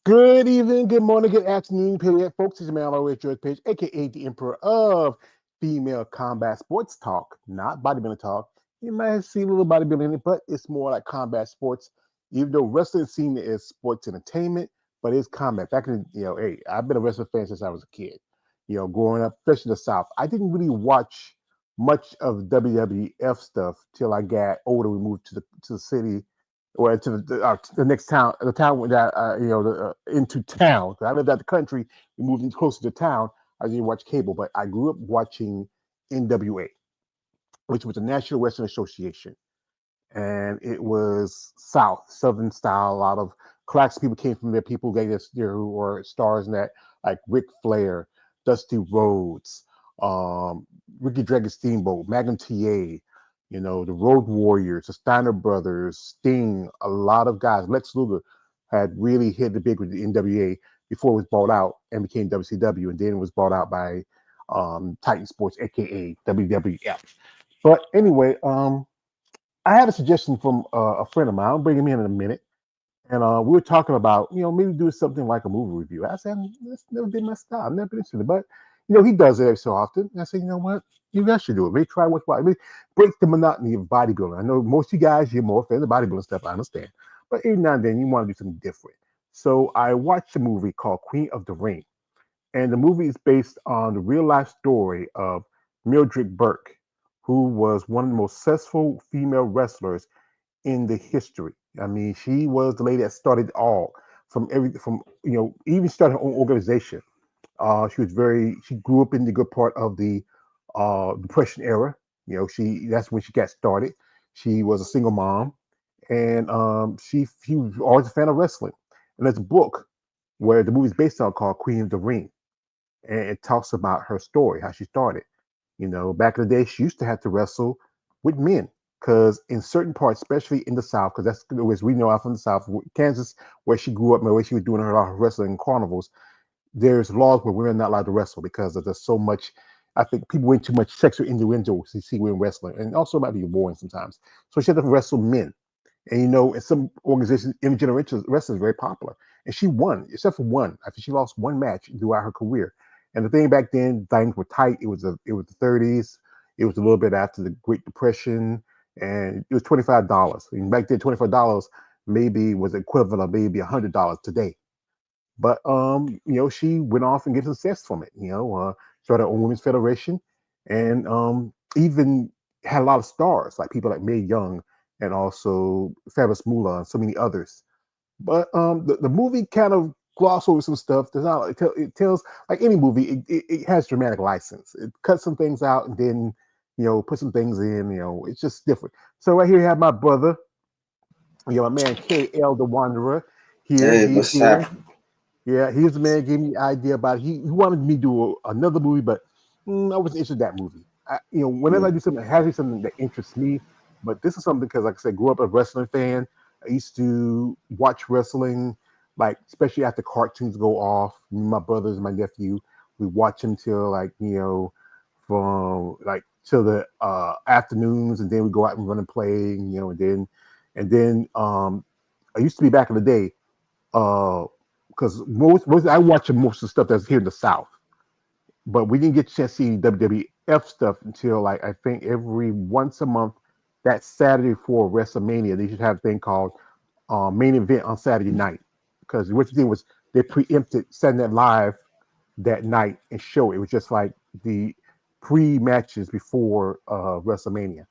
Good evening, good morning, good afternoon, period, folks. It's your man, always George Page, aka the Emperor of Female Combat Sports Talk, not bodybuilding talk. You might see a little bodybuilding in it, but it's more like combat sports. Even though wrestling is seen as sports entertainment, but it's combat. Back in, hey, I've been a wrestling fan since I was a kid. Growing up, especially in the South, I didn't really watch much of WWF stuff till I got older. We moved to the city or to the next town, the town that into town. I lived out the country. We moved in closer to town. I didn't watch cable, but I grew up watching NWA, which was the National Wrestling Association, and it was Southern style. A lot of classic people came from there. People they just who were stars in that, like Ric Flair, Dusty Rhodes, Ricky Dragon Steamboat, Magnum TA, the Road Warriors, the Steiner Brothers, Sting, a lot of guys. Lex Luger had really hit the big with the NWA before it was bought out and became WCW, and then it was bought out by Titan Sports, aka WWF. But anyway, I had a suggestion from a friend of mine. I'll bring him in a minute. And we were talking about, maybe do something like a movie review. I said, that's never been my style. I've never been interested. But, he does it every so often. And I said, you know what? You guys should do it. Maybe try what's what. Maybe break the monotony of bodybuilding. I know most of you guys, you're more fans of bodybuilding stuff. I understand. But every now and then, you want to do something different. So I watched a movie called Queen of the Ring. And the movie is based on the real life story of Mildred Burke, who was one of the most successful female wrestlers in the history. I mean, she was the lady that started all from even started her own organization. She grew up in the good part of the Depression era. That's when she got started. She was a single mom, and she was always a fan of wrestling. And there's a book where the movie's based on called Queen of the Ring, and it talks about her story, how she started. Back in the day, she used to have to wrestle with men because in certain parts, especially in the South, because that's as we know, I'm from the South, Kansas, where she grew up, and where she was doing her wrestling carnivals. There's laws where women are not allowed to wrestle because there's so much. I think people went too much sexual innuendo to see women wrestling, and also might be boring sometimes. So she had to wrestle men. And in some organizations, intergenerational wrestling is very popular. And she won, except for one. I think she lost one match throughout her career. And the thing back then, things were tight. It was the 30s. It was a little bit after the Great Depression, and it was $25. And back then, $25 maybe was equivalent of maybe $100 today. But she went off and get success from it. Started her own women's federation, and even had a lot of stars, like people like Mae Young and also Fabulous Moolah and so many others. But the movie kind of gloss over some stuff. There's not it tells like any movie. It has dramatic license. It cuts some things out and then put some things in. It's just different. So right here you have my brother, my man KL the Wanderer. Here Hey, he's what's here. happening? Yeah, he's the man gave me the idea about it. He wanted me to do another movie, but I wasn't interested in that movie. Whenever Yeah, I do something, it has to be something that interests me. But this is something because, like I said, grew up a wrestling fan. I used to watch wrestling, like especially after cartoons go off. Me, my brothers, and my nephew, we watch them till from like till the afternoons, and then we go out and run and play. And then I used to be back in the day because most I watch most of the stuff that's here in the South, but we didn't get a chance to see WWF stuff until like I think every once a month. That Saturday for WrestleMania, they should have a thing called main event on Saturday night because what the thing was they preempted setting that live that night and show it. It was just like the pre-matches before WrestleMania.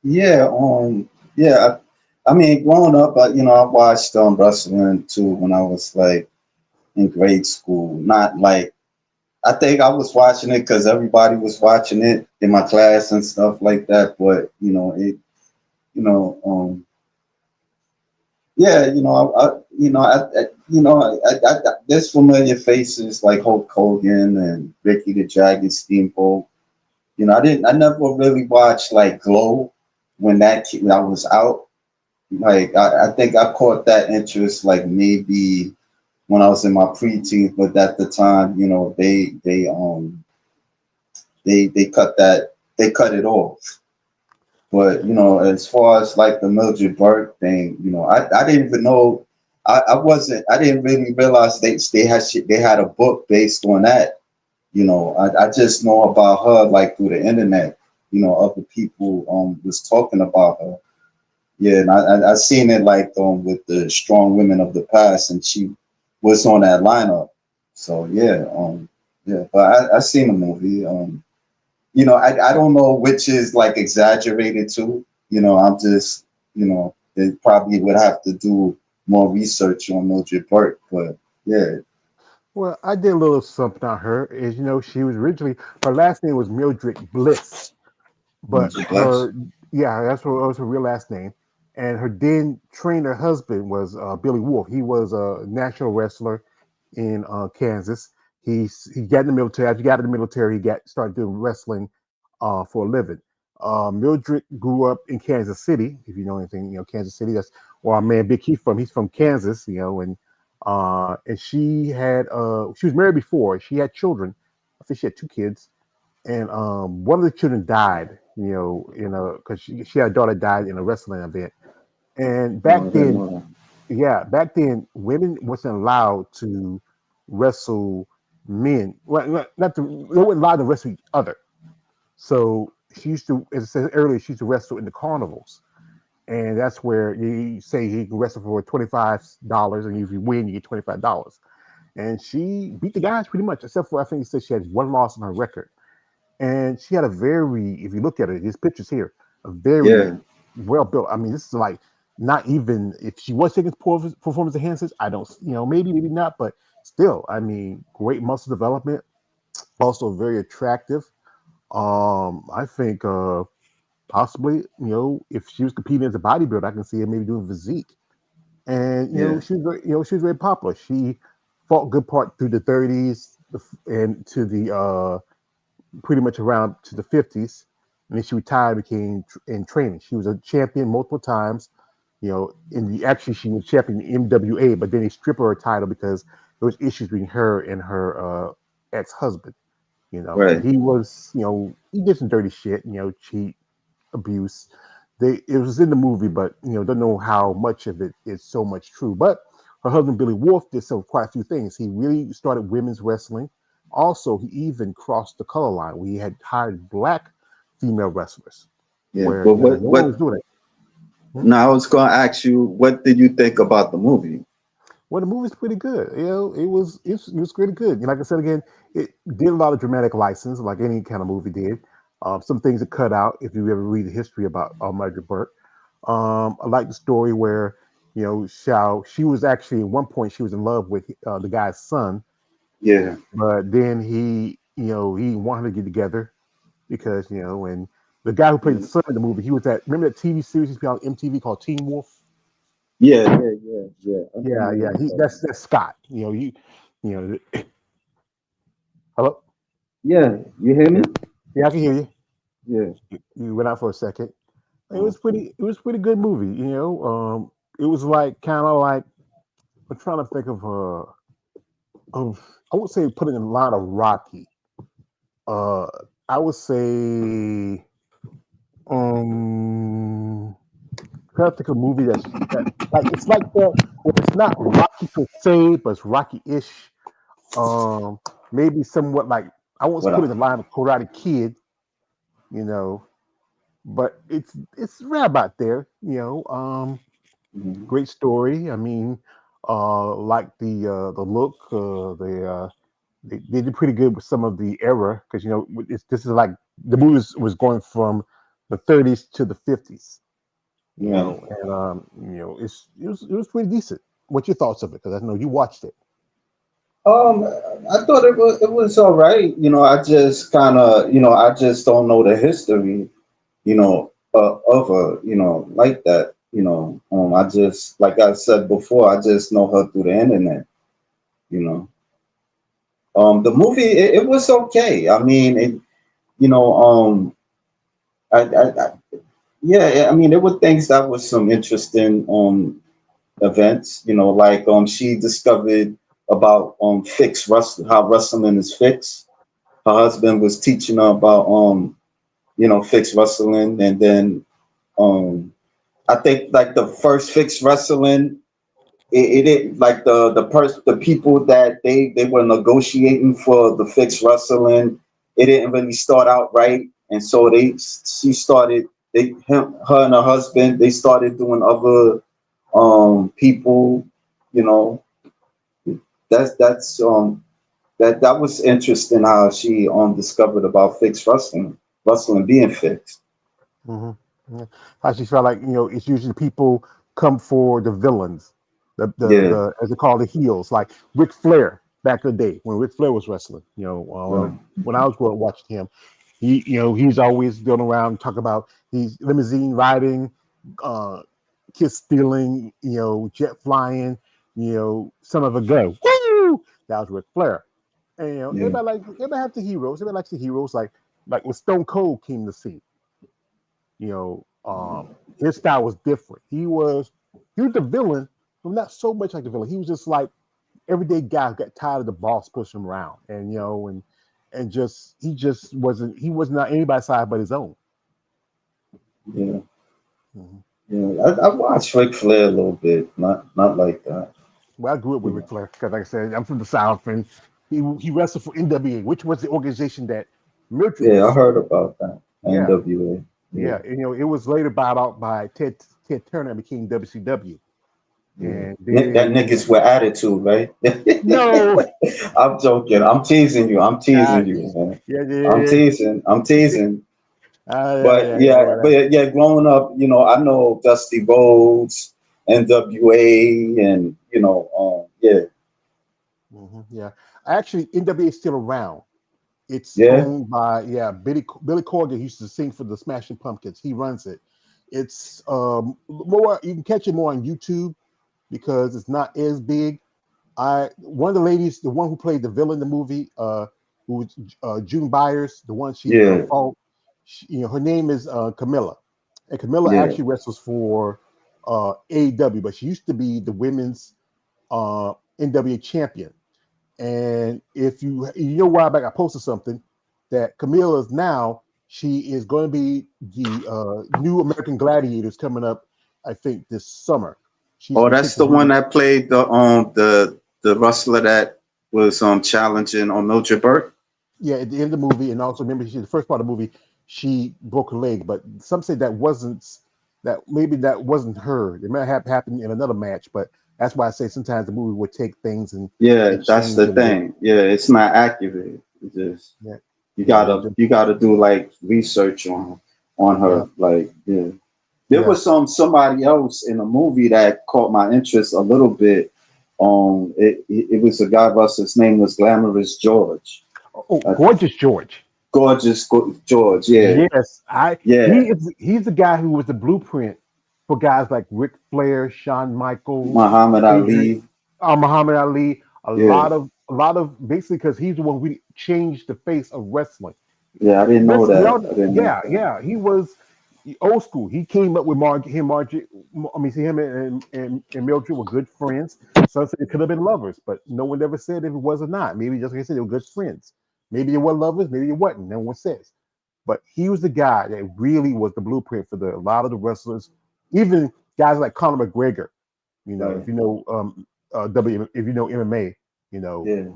yeah, yeah. I mean, growing up, I watched wrestling too when I was like in grade school. Not like I think I was watching it because everybody was watching it in my class and stuff like that. But you know, yeah, there's familiar faces like Hulk Hogan and Ricky the Dragon Steamboat. I never really watched like Glow when that was out. Like I think I caught that interest like maybe when I was in my preteen, but at the time, they cut it off. But as far as like the Mildred Burke thing, I didn't even know. I wasn't. I didn't really realize they had a book based on that. I just know about her like through the internet. Other people was talking about her. Yeah, and I seen it like with the strong women of the past, and she was on that lineup. So yeah. But I seen the movie. I don't know which is like exaggerated too. I'm just they probably would have to do more research on Mildred Burke, but yeah, Well, I did a little something on her. Is she was originally her last name was Mildred Bliss, but Mildred Bless. her yeah, that's what was her real last name. And her then trainer husband was Billy Wolf. He was a national wrestler in Kansas. He got in the military. After he got in the military, he got started doing wrestling for a living. Mildred grew up in Kansas City. If you know anything, Kansas City. That's where our man Big Keith from. He's from Kansas. And she was married before. She had children. I think she had two kids, and one of the children died. Because she had a daughter died in a wrestling event. And No, I back didn't then, know yeah, back then women wasn't allowed to wrestle men. Well, not to, they weren't allowed to wrestle each other. So she used to, as I said earlier, she used to wrestle in the carnivals, and that's where you say he can wrestle for $25, and if you win, you get $25. And she beat the guys pretty much, except for I think he said she had one loss on her record. And she had a very, if you look at it, his pictures here, a that. very Yeah, well built. I mean, this is like not even if she was taking performance enhancers. I don't, maybe not, but still, I mean, great muscle development. Also very attractive. I think possibly, if she was competing as a bodybuilder, I can see her maybe doing physique. And yeah, she was very popular. She fought good part through the 30s and to the pretty much around to the 50s, and then she retired, became in training. She was a champion multiple times. In the actually she was champion in MWA, but then they stripped her title because there was issues between her and her ex-husband. And right. he did some dirty shit. Cheat, abuse. It was in the movie, but don't know how much of it is so much true. But her husband Billy Wolf did some quite a few things. He really started women's wrestling. Also, he even crossed the color line. We had hired black female wrestlers, Yeah, where but no one was doing it. Hmm? now I was gonna ask you, what did you think about the movie? Well, the movie's pretty good. It was pretty good. Like I said again, it did a lot of dramatic license, like any kind of movie did. Some things are cut out if you ever read the history about Mildred Burke. I like the story where she was actually at one point she was in love with the guy's son, Yeah, but then he wanted to get together because and the guy who played the yeah, son in the movie, he was at remember that TV series on MTV called Teen Wolf. yeah. I Yeah, remember yeah, that. that's Scott. You know, hello. Yeah, you hear me? Yeah, yeah, I can hear you. Yeah. You went out for a second. Okay. It was pretty good movie. It was like kind of like I'm trying to think of I would say putting in a lot of Rocky. Uh, I would say um trying to think of a movie that like it's like that where it's not Rocky per se, but it's Rocky-ish. Um, Maybe somewhat like I won't What put it up? in the line of Karate Kid, you know, but it's right about there. Mhm. Great story. I mean, like the look, they did pretty good with some of the era because this is like the movie was going from the 30s to the 50s. Yeah. And it was pretty decent. What's your thoughts of it? Because I know you watched it. Um, I thought it was all right. I just kind of I just don't know the history. Of her. Like that. I just like I said before, I just know her through the internet. You know. The movie it was okay. I mean, you know, um, I yeah, I mean, there were things that was some interesting events. Like she discovered about fixed wrestling, how wrestling is fixed. Her husband was teaching her about fixed wrestling, and then um I think like the first fixed wrestling it didn't like the people that they were negotiating for the fixed wrestling. It didn't really start out right, and so she started her and her husband they started doing other people, you know. That's that was interesting how she discovered about fixed wrestling being fixed. Yeah. I just felt like it's usually people come for the villains, Yeah, the as they call the heels, like Ric Flair back in the day when Ric Flair was wrestling. right. When I was growing up watching him, he's always going around talking about he's limousine riding, uh, kiss stealing, jet flying, son of a gun. Woo! That was Ric Flair. And Yeah, everybody have the heroes. Everybody likes the heroes. Like when Stone Cold came to see. His style was different. He was the villain, but not so much like the villain. He was just like everyday guy who got tired of the boss pushing him around, and just he was not anybody's side but his own. yeah, Mhm. yeah. I watched Ric Flair a little bit, not like that. Well, I grew up with Yeah, Ric Flair because, like I said, I'm from the South, and he wrestled for NWA, which was the organization that Mildred yeah, I was. heard about that. Yeah, NWA. Yeah, yeah. It was later bought out by Ted Turner and became WCW, yeah. and That then niggas with attitude, right? no. I'm joking. I'm teasing you. I'm Ah, teasing you, man. yeah, I'm yeah, teasing. I'm yeah. teasing. Yeah, But yeah, yeah, yeah, yeah. but yeah, growing up, I know Dusty Rhodes, NWA, and yeah, Yeah. Actually, NWA is still around. It's yeah, owned by Billy Corgan used to sing for the Smashing Pumpkins. He runs it. It's more you can catch it more on YouTube because it's not as big. I One of the ladies, the one who played the villain in the movie, who was June Byers, the one she yeah, fought. Her name is Camilla, and Camilla yeah. actually wrestles for AEW, but she used to be the women's NWA champion. And if a while back I posted something that Camilla is now she is going to be the new American Gladiators coming up. I think this summer. She's Oh, going to that's take the the one lead. that played the wrestler that was challenging on Mildred Burke. Yeah, at the end of the movie, and also remember, the first part of the movie, she broke her leg, but some say that wasn't her. It might have happened in another match, but that's why I say sometimes the movie would take things Yeah, and that's change the it a little. thing. Yeah, it's not accurate. It's just Yeah, you yeah, gotta you gotta do like research on yeah, her. Like, yeah. There yeah. was somebody else in a movie that caught my interest a little bit. It was a guy. His name was Glamorous George, Oh, uh, gorgeous George. Gorgeous George. Yeah, Yes, yeah. he's the guy who was the blueprint for guys like Ric Flair, Shawn Michaels, Muhammad Adrian, Ali. Muhammad Ali. Yeah, A lot of basically because he's the one who really changed the face of wrestling. yeah. I didn't know Wrestling, that. I didn't know yeah, that. yeah. He was old school. He came up with Margie. I mean, see him and Mildred were good friends. Some said it could have been lovers, but no one ever said if it was or not. Maybe just like I said, they were good friends. Maybe they were lovers. Maybe they wasn't. No one says. But he was the guy that really was the blueprint for a lot of the wrestlers, even guys like Conor McGregor. Right. If you know if you know MMA, Yeah.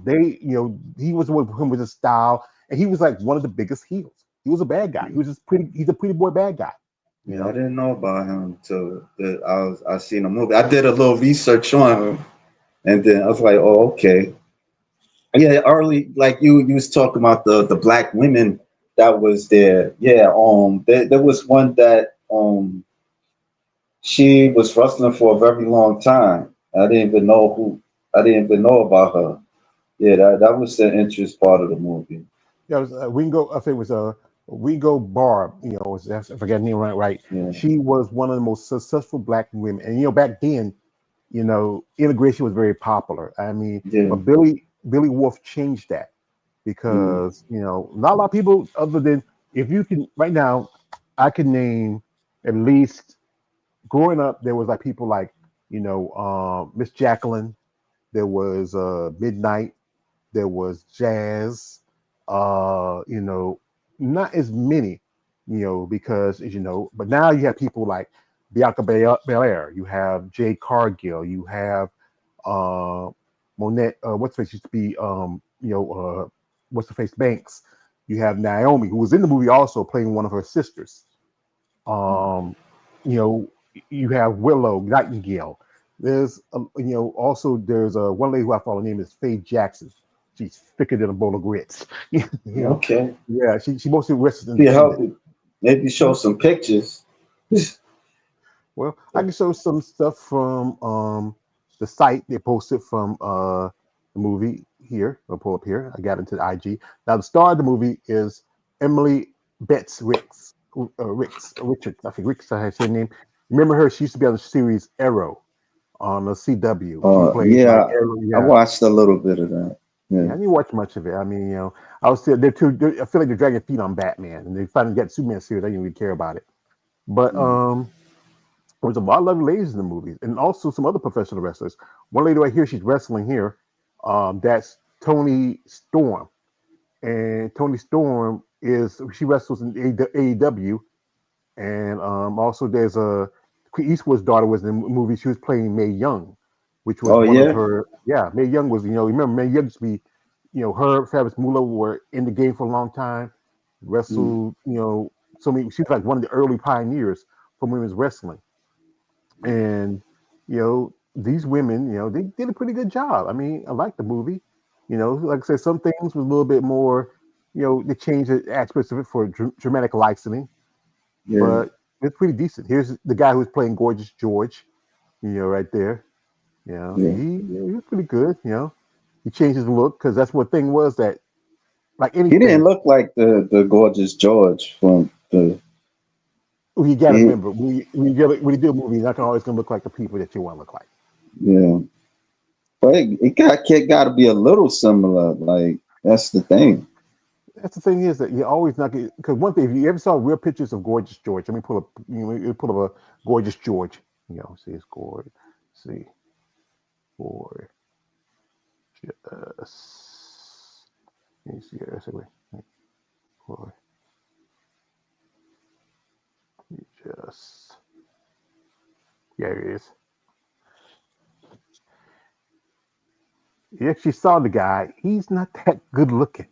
he was the one with him with his style, and he was like one of the biggest heels. He was a bad guy. He's a pretty boy bad guy. You Yeah, I know. didn't know about him until I seen a movie. I did a little research on him, and then I was like, oh, okay. Yeah, early like you was talking about the black women that was there. Yeah, there was one that she was wrestling for a very long time. I didn't even know about her. Yeah, that was the interest part of the movie. Yeah, it was Ringo. I think it was Ringo Barb. I forget the name right. Yeah, She was one of the most successful black women, and back then, integration was very popular. I mean, yeah, but Billy Wolf changed that mm, because not a lot of people other than if you can right now, I can name at least growing up there was like people like Miss Jacqueline, there was Midnight, there was Jazz, not as many, because as but now you have people like Bianca Belair, you have Jay Cargill, you have uh, Monet, what's her face used to be, what's the face Banks. You have Naomi, who was in the movie also playing one of her sisters. Um, you know, you have Willow Nightingale. There's, also there's a one lady who I follow. Her name is Faye Jackson. She's thicker than a bowl of grits. Okay. Yeah, she mostly wrestles Be help independent. maybe show some pictures. Well, I can show some stuff from the site they posted from the movie here. I'll pull up here. I got into the IG. Now the star of the movie is Emily Betts Richards. I think Ricks. I say her name. Remember her? She used to be on the series Arrow on the CW. She played like Yeah, Arrow. I Yeah, watched a little bit of that. yeah. Yeah. I didn't watch much of it. I mean, I was still they're too. I feel like they're dragging feet on Batman, and they finally got Superman series. I didn't really care about it, but Mm. there's a lot of lovely ladies in the movies, and also some other professional wrestlers. One lady right here, she's wrestling here. That's Tony Storm, and Tony Storm is she wrestles in AEW, and also there's a Clint Eastwood's daughter was in the movie. She was playing Mae Young, which was Oh one of yeah. her. Yeah, Mae Young was remember Mae Young used to be, her Travis Moolah were in the game for a long time, Mm. wrestled. So many. She was like one of the early pioneers for women's wrestling, and these women, they did a pretty good job. I mean, I like the movie. Like I said, some things was a little bit more. They changed the aspects of it for dramatic licensing, Yeah. but it's pretty decent. Here's the guy who's playing Gorgeous George. Right there. Yeah. He was pretty good. He changed his look because that's what thing was that like He didn't anything. look like the gorgeous George from the. You got to He, remember when you do a movie, you're not always gonna look like the people that you want to look like. yeah, but it got to be a little similar. Like that's the thing. That's the thing is that you're always not because one thing if you ever saw real pictures of Gorgeous George, let me pull up pull up a Gorgeous George. See it's gorgeous. See gorgeous. Let me see here. Gorgeous. Yeah, it is. You actually saw the guy. He's not that good looking.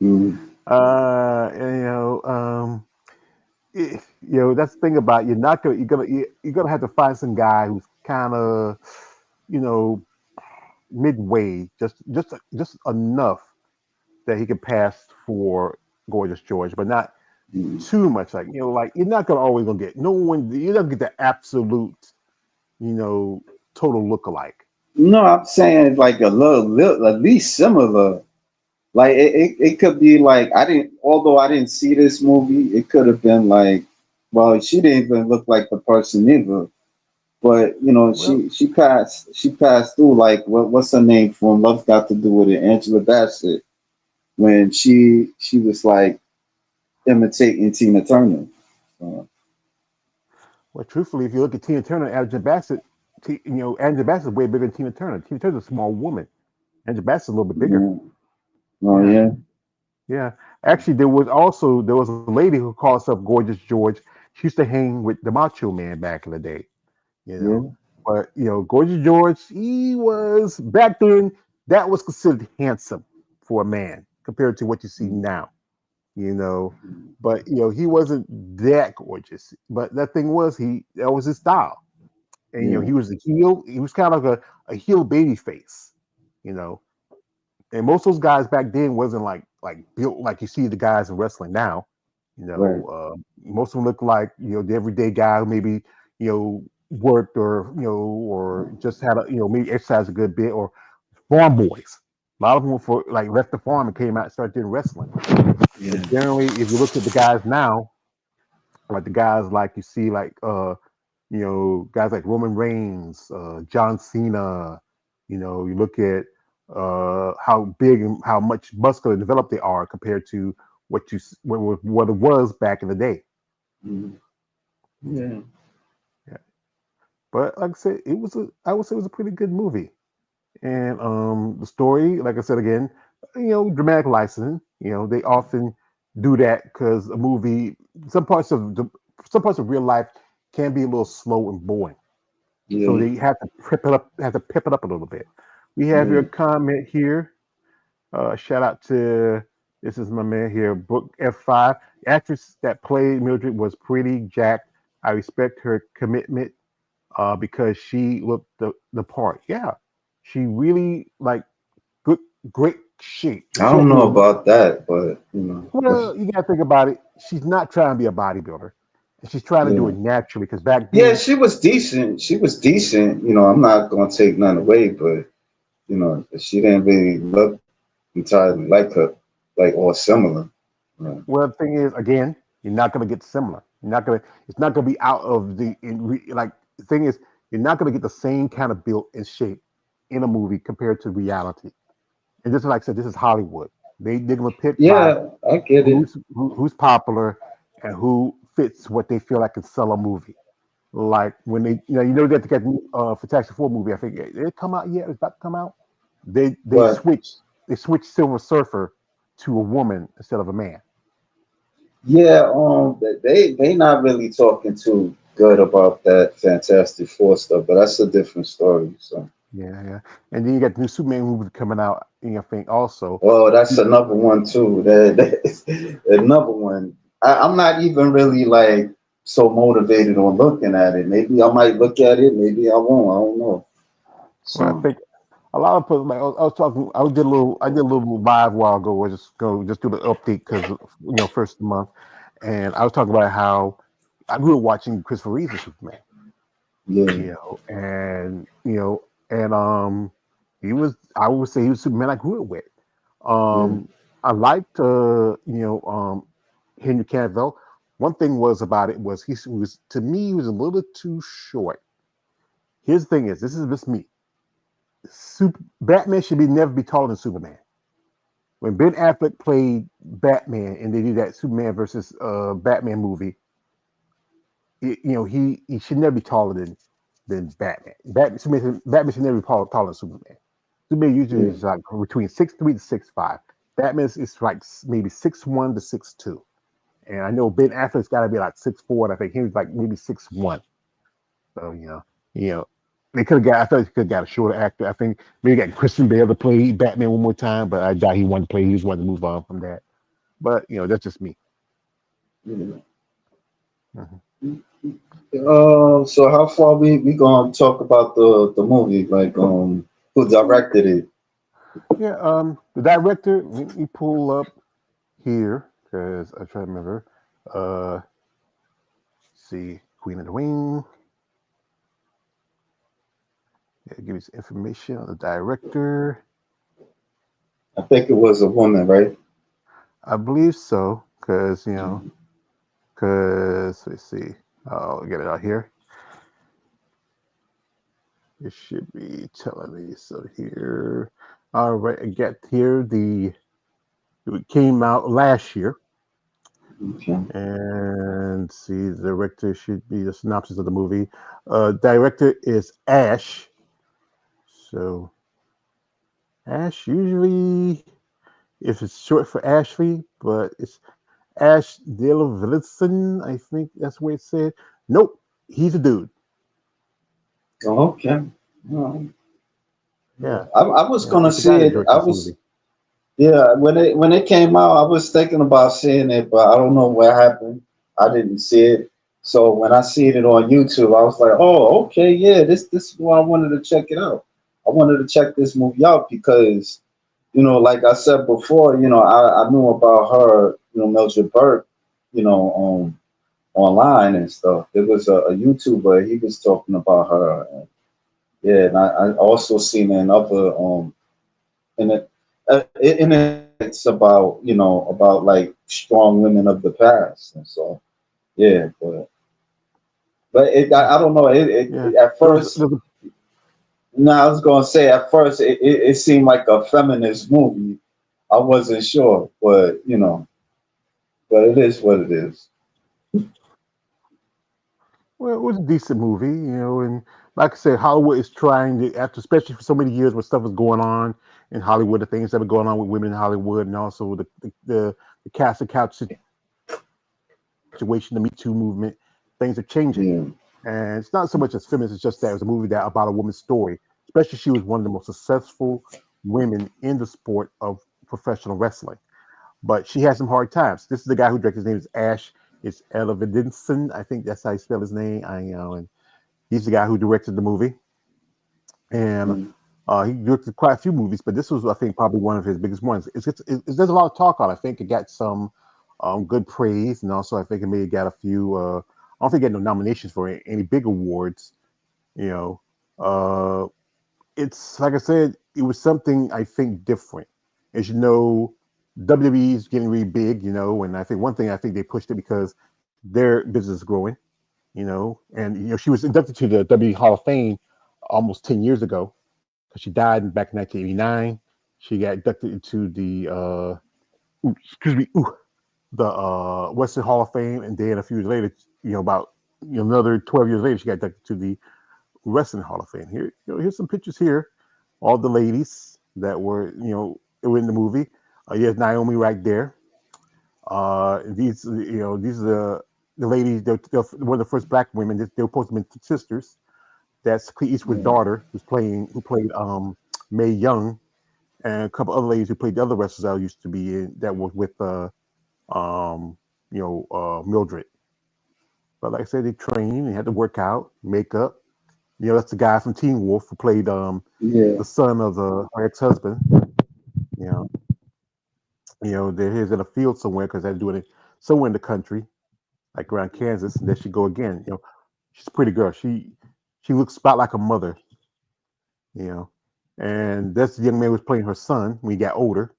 Mm, And, that's the thing about you're not gonna you're gonna have to find some guy who's kind of you know midway, just enough that he can pass for Gorgeous George, but not mm. too much. Like you're not gonna always gonna get no one. You're not gonna get the absolute, you know, total lookalike. No, I'm saying like a little, at least similar. Like it could be like I didn't. Although I didn't see this movie, it could have been like, well, she didn't even look like the person either. But Well, she passed through like what's her name from Love Got to Do with It, Angela Bassett, when she was like imitating Tina Turner. So, well, truthfully, if you look at Tina Turner, Angela Bassett, Angela Bassett is way bigger than Tina Turner. Tina Turner's a small woman. Angela Bassett's a little bit bigger. yeah. Oh Yeah, yeah, yeah. Actually, there was a lady who called herself Gorgeous George. She used to hang with the Macho Man back in the day. You know, yeah, but Gorgeous George, he was back then. That was considered handsome for a man compared to what you see now. You know, but he wasn't that gorgeous. But that thing was that was his style, and yeah. he was a heel. He was kind of like a heel baby face. You know, and most of those guys back then wasn't like built like you see the guys in wrestling now. Right. Most of them look like the everyday guy who maybe worked or just had maybe exercised a good bit or farm boys. A lot of them for like left the farm and came out and started doing wrestling. But Yeah. generally, if you look at the guys now, like the guys like you see like guys like Roman Reigns, John Cena. You look at how big and how much muscular developed they are compared to what it was back in the day. Mhm. Mm, Yeah. yeah. But like I said, I would say it was a pretty good movie. And the story, like I said again, dramatic licensing. They often do that because a movie, some parts of real life can be a little slow and boring. So Yeah, they have to pep it up a little bit. We have your yeah. comment here. Shout out to this is my man here, Book F5. The actress that played Mildred was pretty jacked. I respect her commitment because she looked the part. Yeah, she really like good, great shape. I She has don't to be know a about that, but well. You gotta think about it. She's not trying to be a bodybuilder, and she's trying to do yeah, it naturally. Because back yeah. then, She was decent. She was decent. I'm not gonna take none away, but she didn't really look entirely like her, like or similar. Right. well, the thing is, again, you're not gonna get similar. You're not gonna. It's not gonna be out of like the thing is, you're not gonna get the same kind of build and shape in a movie compared to reality. And just like I said, this is Hollywood. They're gonna pick by Yeah, I get it. who's popular and who fits what they feel like can sell a movie. Like when they got Fantastic Four movie. I think it come out yet. It's about to come out. They But switch Silver Surfer to a woman instead of a man. yeah, they not really talking too good about that Fantastic Four stuff, but that's a different story. So, Yeah, yeah. And then you got the new Superman movie coming out. I think also. oh, that's another one too. That's another one. I'm not even really like so motivated on looking at it. Maybe I might look at it. Maybe I won't. I don't know. Well, I So, think a lot of people. Like I was talking. I did a little live a while ago. I just do the update because first of the month, and I was talking about how I grew up watching Christopher Reeve's Superman. yeah, And he was I would say he was Superman I grew up with. yeah, I liked Henry Cavill. One thing was about it was he was to me he was a little too short. His thing is this is just me. Batman should be never be taller than Superman. When Ben Affleck played Batman and they did that Superman versus Batman movie, he should never be taller than Batman. Batman should never be taller than Superman. Superman usually yeah. is like between 6'3" to 6'5". Batman is like maybe 6'1" to 6'2". And I know Ben Affleck's got to be like 6'4", and I think he was like maybe 6'1". So you know, they could have got. I thought they could have got a shorter actor. I think maybe got Christian Bale to play Batman one more time, but I doubt he wanted to play. He just wanted to move on from that. But that's just me. Yeah. Mhm. So how far we gonna talk about the movie? Like, who directed it? Yeah. The director. Let me pull up here because I try to remember. See, Queen of the Wing. Yeah, give me some information on the director. I think it was a woman, right? I believe so, because Mhm. let's see. I'll get it out here. It should be telling me so here. All right, I get here. It came out last year, Okay. and see the director should be the synopsis of the movie. Director is Ash. So Ash usually, if it's short for Ashley, but it's Ash Delavilson. I think that's what it said. Nope, he's a dude. Oh, okay. Well, Yeah, I was yeah, gonna he's the see guy that it. directed this movie. Yeah, when it came out, I was thinking about seeing it, but I don't know what happened. I didn't see it. So when I see it on YouTube, I was like, oh, okay, yeah, this is why I wanted to check it out. I wanted to check this movie out because, like I said before, I knew about her, Mildred Burke, online and stuff. There was a YouTuber, he was talking about her. And, yeah, and I also seen another in it in it's about about like strong women of the past, and so yeah, but I don't know Yeah, at there first. was No, I was gonna say at first it seemed like a feminist movie. I wasn't sure, but but it is what it is. well, it was a decent movie, and like I said, Hollywood is trying to, after especially for so many years when stuff was going on in Hollywood, the things that were going on with women in Hollywood, and also the cast and couch situation, the Me Too movement, things are changing. Yeah, And it's not so much as feminist; it's just that it was a movie that about a woman's story. Especially, she was one of the most successful women in the sport of professional wrestling. But she had some hard times. This is the guy who directed. His name is Ash. It's Elevidinson. I think that's how you spell his name. I know, and he's the guy who directed the movie. And Mm. he directed quite a few movies, but this was, I think, probably one of his biggest ones. There's a lot of talk on it. I think it got some good praise, and also I think it may have got a few. I don't think it got no nominations for any big awards. You know, uh, it's like I said, it was something I think different. As you know, WWE is getting really big. And I think one thing I think they pushed it because their business is growing. And she was inducted to the WWE Hall of Fame almost 10 years ago because she died back in 1989. She got inducted into the the Western Hall of Fame, and then a few years later, about another 12 years later, she got inducted to the Wrestling Hall of Fame. Here's some pictures here. All the ladies that were in the movie. Here's Naomi right there. These are the ladies. They're one of the first black women. They were supposed to be sisters. That's Clint Eastwood's Yeah. daughter, who played Mae Young, and a couple other ladies who played the other wrestlers I used to be in that was with Mildred. But like I said, they trained, they had to work out, makeup. That's the guy from Teen Wolf who played Yeah. the son of her ex-husband. You know, they're he's in a field somewhere because they're doing it somewhere in the country, like around Kansas, and there she go again. She's a pretty girl. She looks about like a mother. You know, and that's the young man who was playing her son when he got older.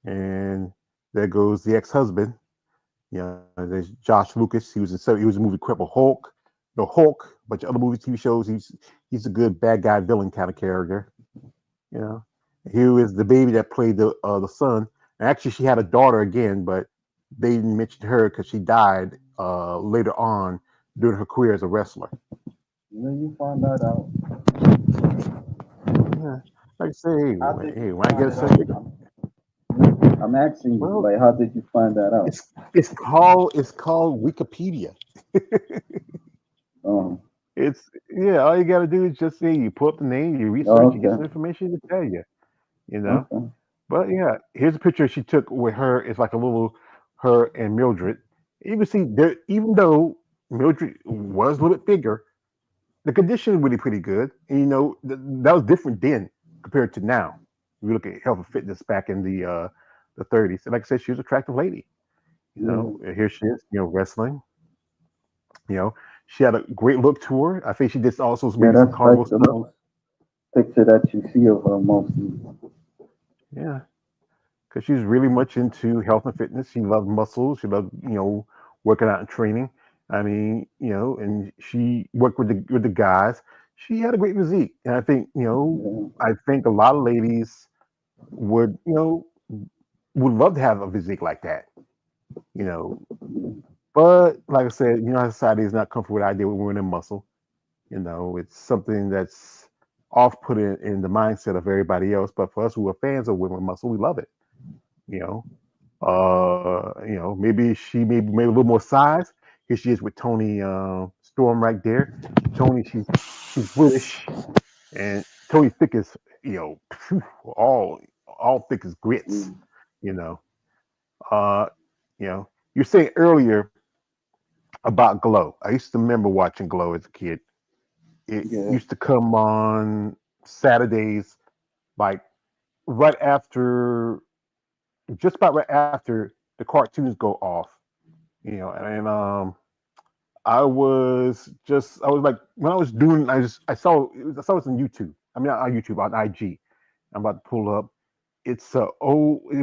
And there goes the ex-husband. There's Josh Lucas. He was in a movie Cripple Hulk, Hulk, a bunch of other movies, TV shows. He's a good bad guy villain kind of character. You know, here is the baby that played the son. And actually, she had a daughter again, but they didn't mention her because she died later on during her career as a wrestler. When you find that out, Yeah, like I say, hey, how did you when I get find a it subject, out? I'm asking you, well, like, how did you find that out? it's called Wikipedia. Um, It's yeah, all you gotta do is just say you pull up the name, you research, you get some okay, information to tell you, you know. okay, But yeah, here's a picture she took with her. It's like a little her and Mildred. You can see there, even though Mildred was a little bit bigger, the condition is really pretty good. And that was different then compared to now. We look at health and fitness back in the 30s. And like I said, she was an attractive lady. yeah, And here she is, wrestling. You know, she had a great look to her. I think she did also yeah. maybe some That's carnival like the stuff. most picture that you see of her mostly. Yeah, because she's really much into health and fitness. She loved muscles. She loved, working out and training. I mean, and she worked with the guys. She had a great physique, and Yeah, I think a lot of ladies would, would love to have a physique like that. You know, yeah, but like I said, our society is not comfortable with the idea of women in muscle. It's something that's off-putting in the mindset of everybody else. But for us who are fans of women muscle, we love it. You know, maybe she maybe a little more size. Here she is with Tony Storm right there. Tony, she's British, and Tony thick as phew, all thick as grits. mm, You know, uh, you were saying earlier about Glow. I used to remember watching Glow as a kid. It yeah. used to come on Saturdays, like right after, just about right after the cartoons go off. And I was like, when I was doing, I saw it on YouTube. I mean, not on YouTube, on IG. I'm about to pull up. It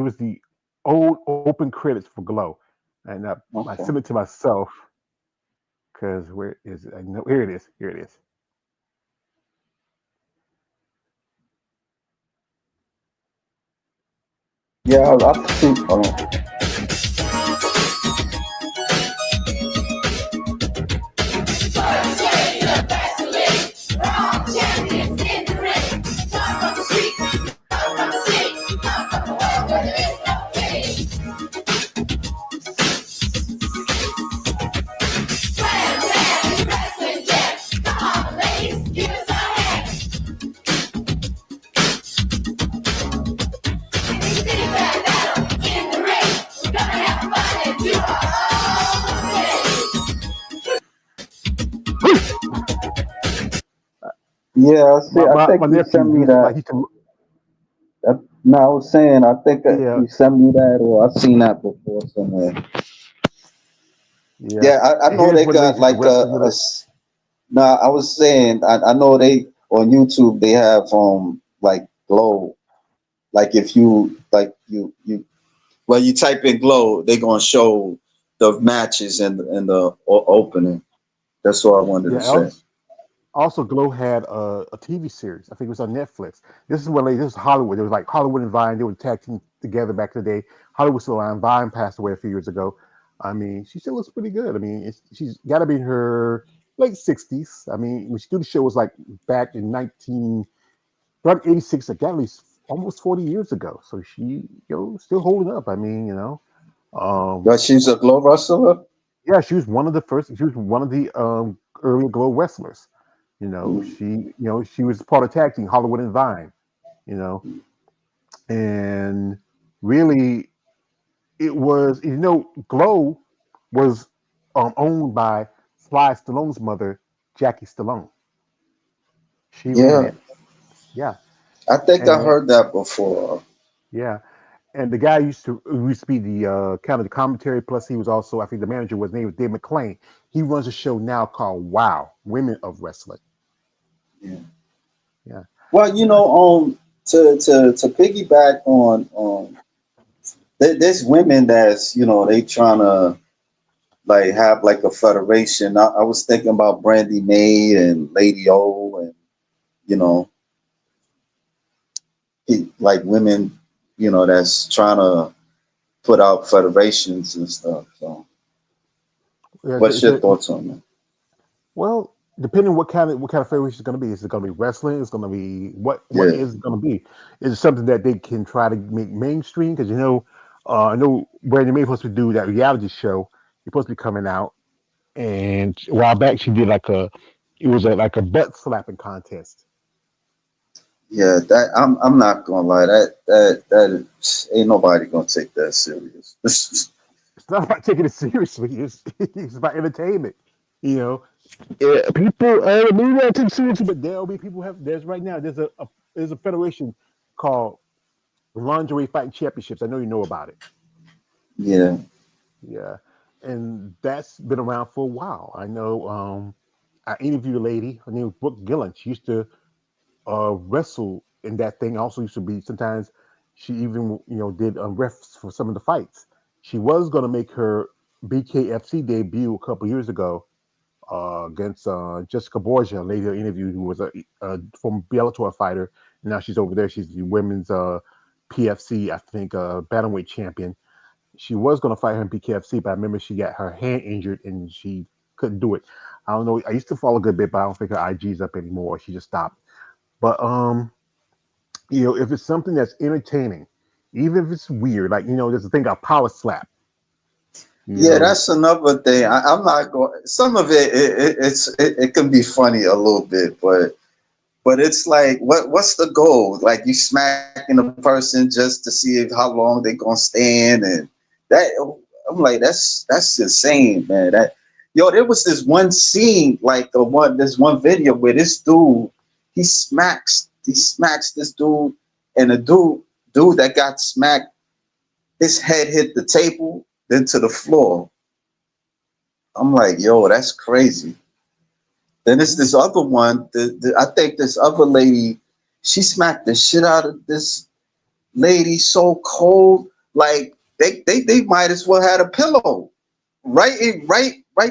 was the old open credits for Glow, and I Okay. sent it to myself because where is it? I know here it is. Here it is. Yeah, I've seen. Yeah, I see. I My think you nephew sent me used to like that. he used to No, I was saying, I think yeah you sent me that, or I've seen that before somewhere. yeah. Yeah, I And know his they one of the got ladies used to like wrestle with it. no, I was saying, I know they on YouTube they have like glow. Like if you like you well you type in glow, they gonna show the matches and the opening. That's all I wanted to Yeah. say. Also, Glow had a TV series. I think it was on Netflix. This is Hollywood. It was like Hollywood and Vine. They were tag team together back in the day. Hollywood still around. Vine passed away a few years ago. I mean, she still looks pretty good. I mean, she's got to be in her late 60s. I mean, when she did the show was like back in 1986. Like at least almost 40 years ago. So she, still holding up. I mean, um, But she's a glow wrestler. yeah, she was one of the first. She was one of the early Glow wrestlers. Mm. She was part of tag team Hollywood and Vine. You know, and really, it was Glow was owned by Sly Stallone's mother, Jackie Stallone. She ran Yeah, it. Yeah, I think I and heard that before. yeah, and the guy used to be the kind of the commentary. Plus, he was also I think the manager was name was Dave McClain. He runs a show now called Wow Women of Wrestling. Yeah. Yeah. Well, to piggyback on there's women that's they trying to like have like a federation. I was thinking about Brandy Maid and Lady O, and you know, like women, that's trying to put out federations and stuff. So, Yeah, what's your thoughts on that? well, depending what kind of federation it's going to be. Is it going to be wrestling? Is it going to be what Yeah, is it going to be? Is it something that they can try to make mainstream? Because I know Brandy May supposed to do that reality show. It's supposed to be coming out, and a while back she did it was like a butt slapping contest. yeah. That I'm not gonna lie. That ain't nobody gonna take that serious. It's not about taking it seriously. It's about entertainment. You know, people maybe not take it seriously, but there'll be people have. There's right now. There's a federation called lingerie fighting championships. I know you know about it. Yeah, Yeah, and that's been around for a while. I know. I interviewed a lady. Her name was Brooke Gillen. She used to wrestle in that thing. Also used to be sometimes. She even did refs for some of the fights. She was going to make her BKFC debut a couple years ago against Jessica Borgia, a lady I interviewed who was a former Bellator fighter. Now she's over there. She's the women's PFC, I think, bantamweight champion. She was going to fight her in PKFC, but I remember she got her hand injured and she couldn't do it. I don't know. I used to follow a good bit, but I don't think her IG's up anymore. She just stopped. But if it's something that's entertaining, even if it's weird, like there's a thing called power slap. You yeah. know, That's another thing. I'm not going. Some of it can be funny a little bit, but it's like what's the goal? Like you smacking the person just to see how long they gonna stand, and that I'm like that's insane, man. There was this one scene like this one video where this dude he smacks this dude, and the dude that got smacked, his head hit the table then to the floor. I'm like, yo, that's crazy. Then it's this other one. I think this other lady, she smacked the shit out of this lady so cold, like they might as well had a pillow right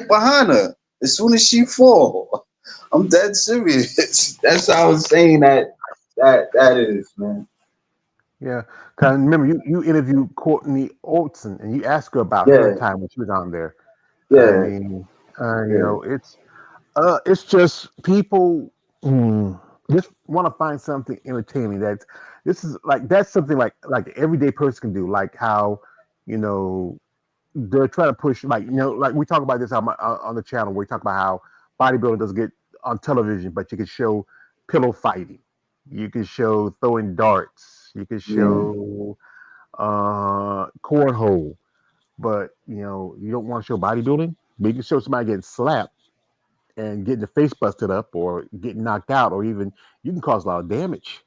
behind her. As soon as she fall, I'm dead serious. That's how I'm saying that is, man. yeah. Cause remember, you interviewed Courtney Olson and you asked her about her Yeah, time when she was on there. I yeah, mean, yeah, it's just people just want to find something entertaining. That's something like the everyday person can do. Like how you know they're trying to push like we talk about this on the channel. We talk about how bodybuilding doesn't get on television, but you can show pillow fighting, you can show throwing darts, you can yeah. show cornhole, but you don't want to show bodybuilding. But you can show somebody getting slapped and getting the face busted up or getting knocked out, or even you can cause a lot of damage.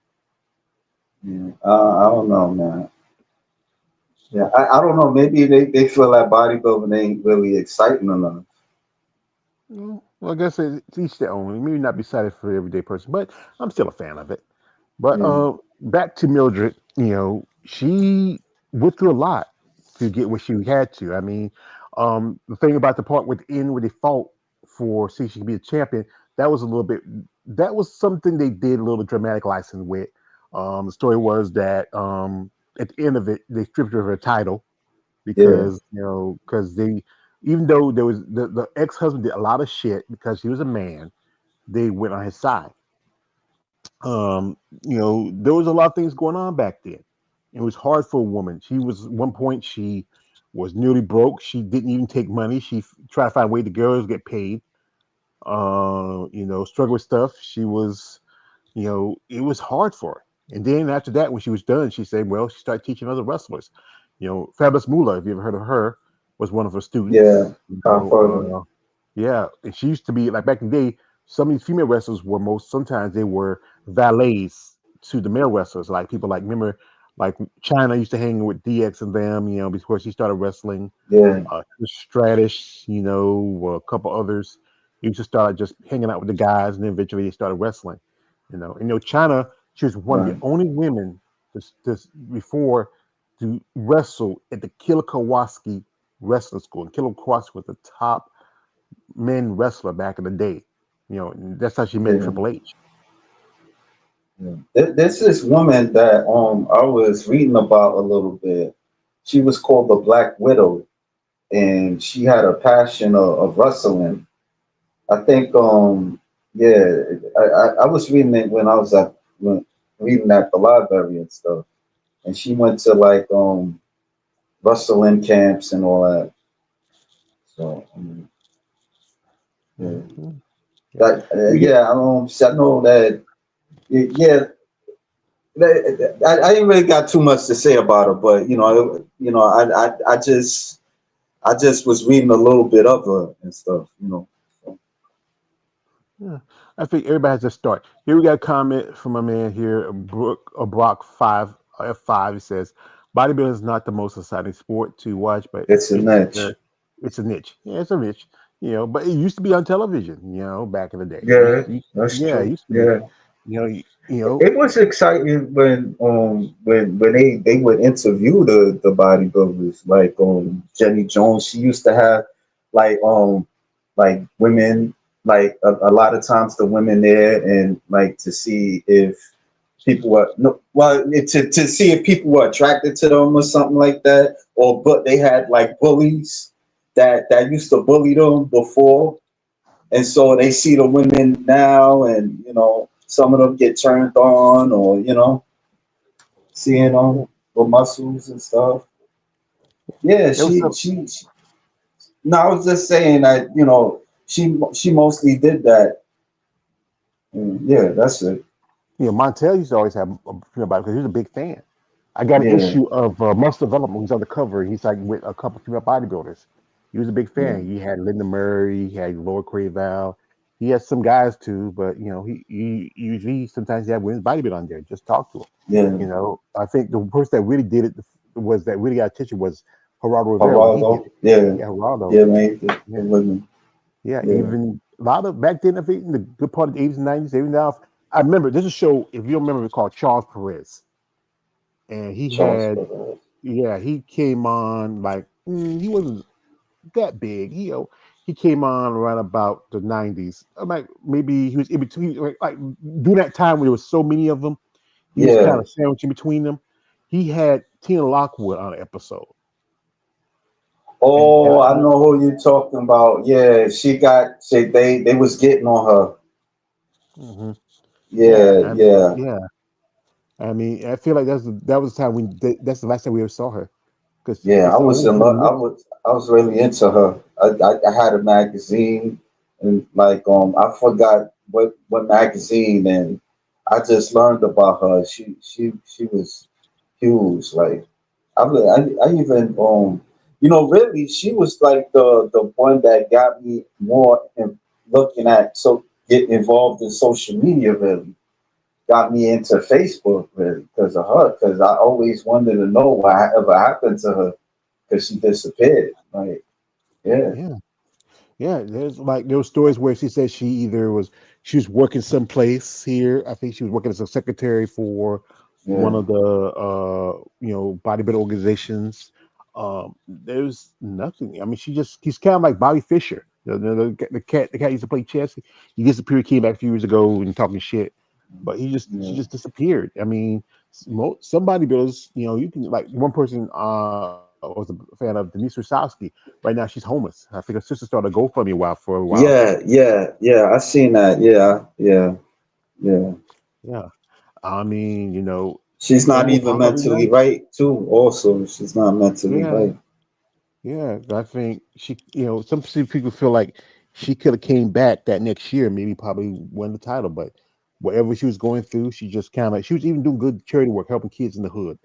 Yeah. I don't know, man. Yeah, I don't know. Maybe they feel like bodybuilding ain't really exciting enough. Well, I guess it's each their own. It may not be excited for the everyday person, but I'm still a fan of it. But Yeah, back to Mildred, she went through a lot to get what she had to. I mean, the thing about the part within where they fought for see she could be a champion, that was a little bit that was something they did a little dramatic license with. The story was that at the end of it, they stripped her of her title yeah, because because they even though there was the ex-husband did a lot of shit because he was a man, they went on his side. There was a lot of things going on back then. It was hard for a woman. She was at one point she was nearly broke. She didn't even take money. She tried to find a way the girls get paid. Struggle with stuff. She was, it was hard for her. And then after that, when she was done, she said, well, she started teaching other wrestlers. Fabulous Moolah, if you ever heard of her, was one of her yeah. students. I've heard of. Yeah, and she used to be like back in the day. Some of these female wrestlers were sometimes they were valets to the male wrestlers. Like people like remember like China used to hang with DX and them. Before she started wrestling. Yeah, Stratus, a couple others. He used to start just hanging out with the guys, and then eventually he started wrestling. China, she was one of the right. only women this before to wrestle at the Killer Kowalski Wrestling School. And Killer Kowalski was the top men wrestler back in the day. And that's how she met Yeah, Triple H. yeah. There's this woman that I was reading about a little bit. She was called the Black Widow, and she had a passion of wrestling. I think yeah, I was reading it when I was reading at the library and stuff, and she went to like wrestling camps and all that. So yeah, Mhm. Yeah. that We get yeah, I know that yeah. I ain't really got too much to say about her, but I just was reading a little bit of her and stuff, So, Yeah, I think everybody has to start. Here we got a comment from a man here, Brooke or Brock F5. He says, "Bodybuilding is not the most exciting sport to watch, but it's a niche. it's a niche. Yeah, it's a niche. But it used to be on television. Back in the day, Yeah, that's yeah, it true. used to be. Yeah. You know, It was exciting when they would interview the bodybuilders like Jenny Jones. She used to have like like women like a lot of times the women there and like to see if people were no well to see if people were attracted to them or something like that, or but they had like bullies that used to bully them before, and so they see the women now, and some of them get turned on, or seeing them with muscles and stuff. Yeah, it was so. no, I was just saying that she mostly did that. Yeah, that's it. Montel used to always have a female body because he was a big fan. I got an Yeah, issue of Muscle Development. He's on the cover. He's like with a couple female bodybuilders. He was a big yeah, fan. He had Linda Murray. He had Laura Craval. He had some guys too, but he usually sometimes he had women's bodybuilding on there. Just talk to him. yeah. I think the person that really did it was that really got attention was Gerardo Rivera when he did Geraldo, it. yeah, Yeah, Gerardo. yeah, man, the Yeah, women, yeah. yeah, Even a lot of back then, I think in the good part of the 80s and 90s, even now, I remember there's a show if you don't remember, it's called Charles Perez, and he Charles had Perez. yeah, he came on like he wasn't that big. He came on around about the 90s. I'm like maybe he was in between like during that time when there was so many of them, he was kind Yeah. of sandwiching between them. He had Tina Lockwood on an episode, and Oh, I know who you're talking about. Yeah, they was getting on her. mhm. Yeah, Yeah, yeah. yeah. I mean, I feel like that was the time when that's the last time we ever saw her because Yeah, I it's was always in love. been mixed. I was really into her. I had a magazine, and like I forgot what magazine, and I just learned about her. She was huge. Like I even really she was like the one that got me more. looking at getting involved in social media really got me into Facebook really because of her. Because I always wanted to know what ever happened to her because she disappeared. Like, yeah, Yeah. Yeah, there's like there were stories where she said she was working someplace here. I think she was working as a secretary for yeah, one of the bodybuilding organizations. There's nothing. I mean, he's kind of like Bobby Fischer, the cat used to play chess. He disappeared, came back a few years ago and talking shit, but she yeah. just disappeared. I mean, some bodybuilders, you can like one person was a fan of Denise Rusowski. Right now, she's homeless. I think her sister started a GoFundMe for a while. Yeah. I seen that. Yeah. Yeah, I mean, She's not almost even unheard of mentally enough. right, too. Also, she's not mentally Yeah, right. yeah. I think some people feel like she could have came back that next year, maybe probably won the title, but whatever she was going through, she was even doing good charity work, helping kids in the hood,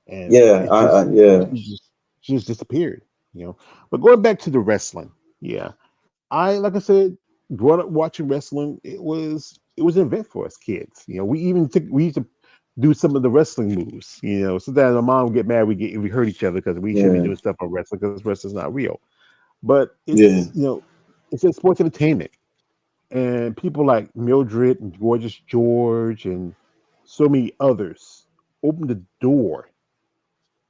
and Yeah, yeah. she just disappeared. But going back to the wrestling, yeah, like I said, growing up watching wrestling, it was an event for us kids. We used to do some of the wrestling moves. Sometimes my mom would get mad we hurt each other because we shouldn't be Yeah, doing stuff on wrestling because wrestling's not real. But yeah. it's a sports entertainment, and people like Mildred and Gorgeous George and so many others opened the door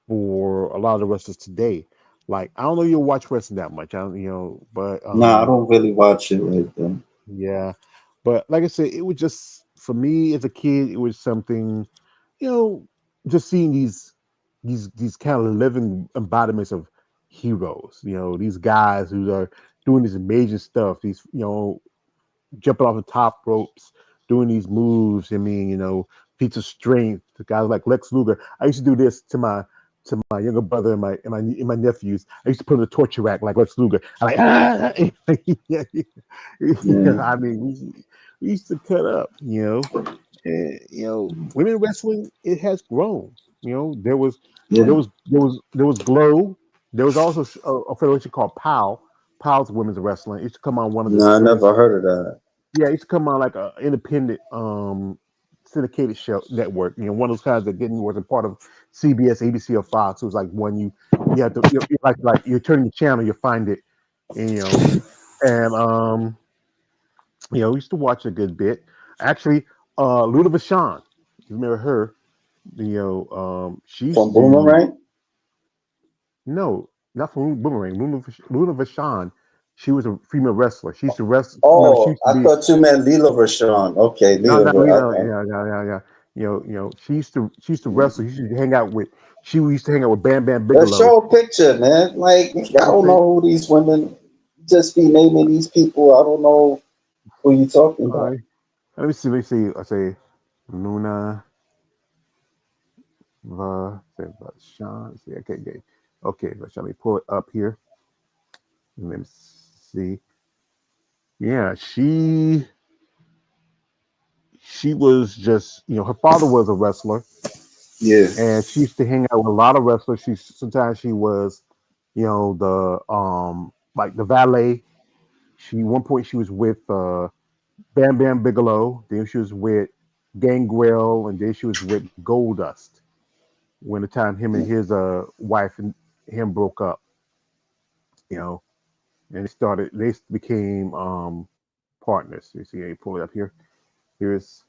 for a lot of the wrestlers today. Like I don't know you'll watch wrestling that much. I don't, but Nah, I don't really watch it like that. yeah, but like I said, it was just for me as a kid. It was something, you know, just seeing these kind of living embodiments of heroes. These guys who are doing this amazing stuff. These jumping off the top ropes, doing these moves. I mean, feats of strength. The guys like Lex Luger. I used to do this to my younger brother and my nephews. I used to put them in a torture rack like Lex Luger. I like yeah, yeah. Yeah, I mean, we used to cut up. And, women wrestling it has grown. yeah. There was Glow. There was also a federation called POW. POW's women's wrestling. It used to come on one of the Nah, I never heard of that. yeah, it used to come on like a independent syndicated show network. One of those kinds that didn't wasn't part of CBS, ABC, or Fox. It was like one you have to like you're turning the channel, you find it, and and we used to watch a good bit. Actually, Luna Vachon, you remember her? She From used to Boomerang? no, not from Boomerang. Luna Vachon, she was a female wrestler. She used to wrestle. Remember, she Oh, used to I be thought you meant Leela Rashawn. Okay, no, Leela. no, we know. Okay. Yeah, yeah, yeah, yeah. She used to wrestle. She used to hang out with. She used to hang out with Bam Bam Let's Bigelow. show a picture, man. Like, I don't Okay, know who these women just be naming these people. I don't know who you talking all about. right. Let me see. Let me see. I say Luna Vachon. See, okay, okay, okay. Let me pull it up here. Let me see. Yeah, she was just her father was a wrestler, Yeah, and she used to hang out with a lot of wrestlers. Sometimes she was the like the valet. One point she was with Bam Bam Bigelow, then she was with Gangrel, and then she was with Goldust when the time him and his wife and him broke up, you know, and they became partners. You see, I pull it up here. Here's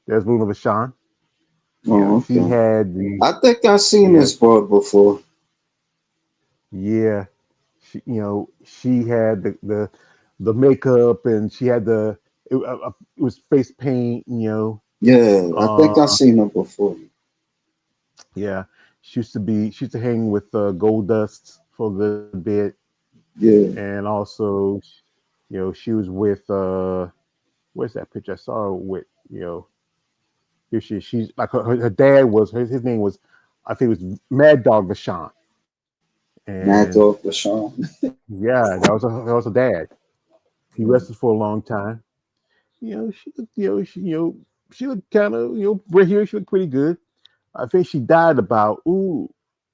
there's Luna Vachon. oh, She okay. had the I think I've seen yeah this board before. yeah she had the makeup and she had it was face paint, Yeah, I think I've uh seen her before. yeah, she used to hang with Gold Dust for a good bit, Yeah, and also she was with where's that picture I saw her with, here she's like her dad was his name was, I think it was Mad Dog Vachon, and Mad Dog Rashawn. yeah, that was her dad. He wrestled for a long time. She looked, she looked kind of, right here, she looked pretty good. I think she died about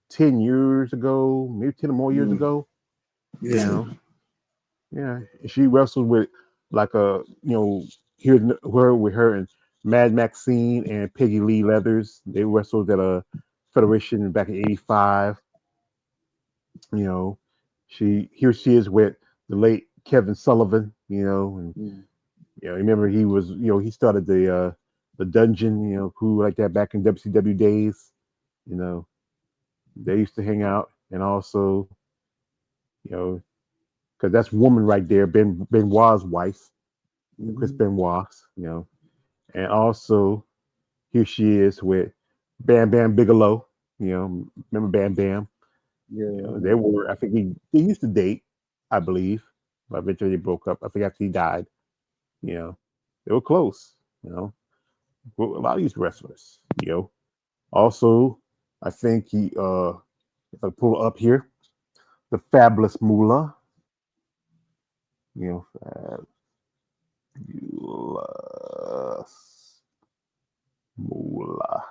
10 years ago, maybe 10 or more years Mm, ago. You yeah, know, Yeah, she wrestled with like a here her with her and Mad Maxine and Peggy Lee Leathers. They wrestled at a federation back in '85. You know, she is with the late Kevin Sullivan. And Mm. remember he was he started the Dungeon crew like that back in WCW days. You know, they used to hang out, and also you know because that's woman right there, Benoit's wife, Chris Mm-hmm. Benoit. And also here she is with Bam Bam Bigelow. Remember Bam Bam? Yeah, I They remember. were, I think they used to date, I believe, but eventually they broke up. I think after he died. You know, they were close. With a lot of these wrestlers. Also, I think if I pull up here, the Fabulous Moolah. Fabulous Moolah.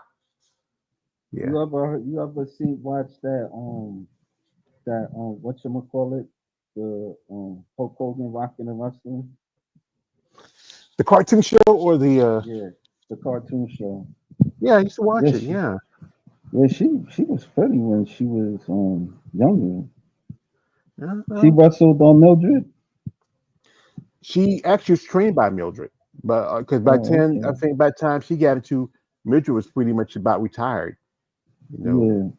Yeah. You ever see watch that whatchamacallit, the Hulk Hogan Rockin' and Wrestling? The cartoon show or the Yeah, the cartoon show. yeah, I used to Yeah, watch it. Yeah. she was pretty when she was younger. Yeah, She well, wrestled on Mildred. she actually was trained by Mildred, but because by Oh, 10, I okay. think by the time she got into Mildred was pretty much about retired. You know, Yeah,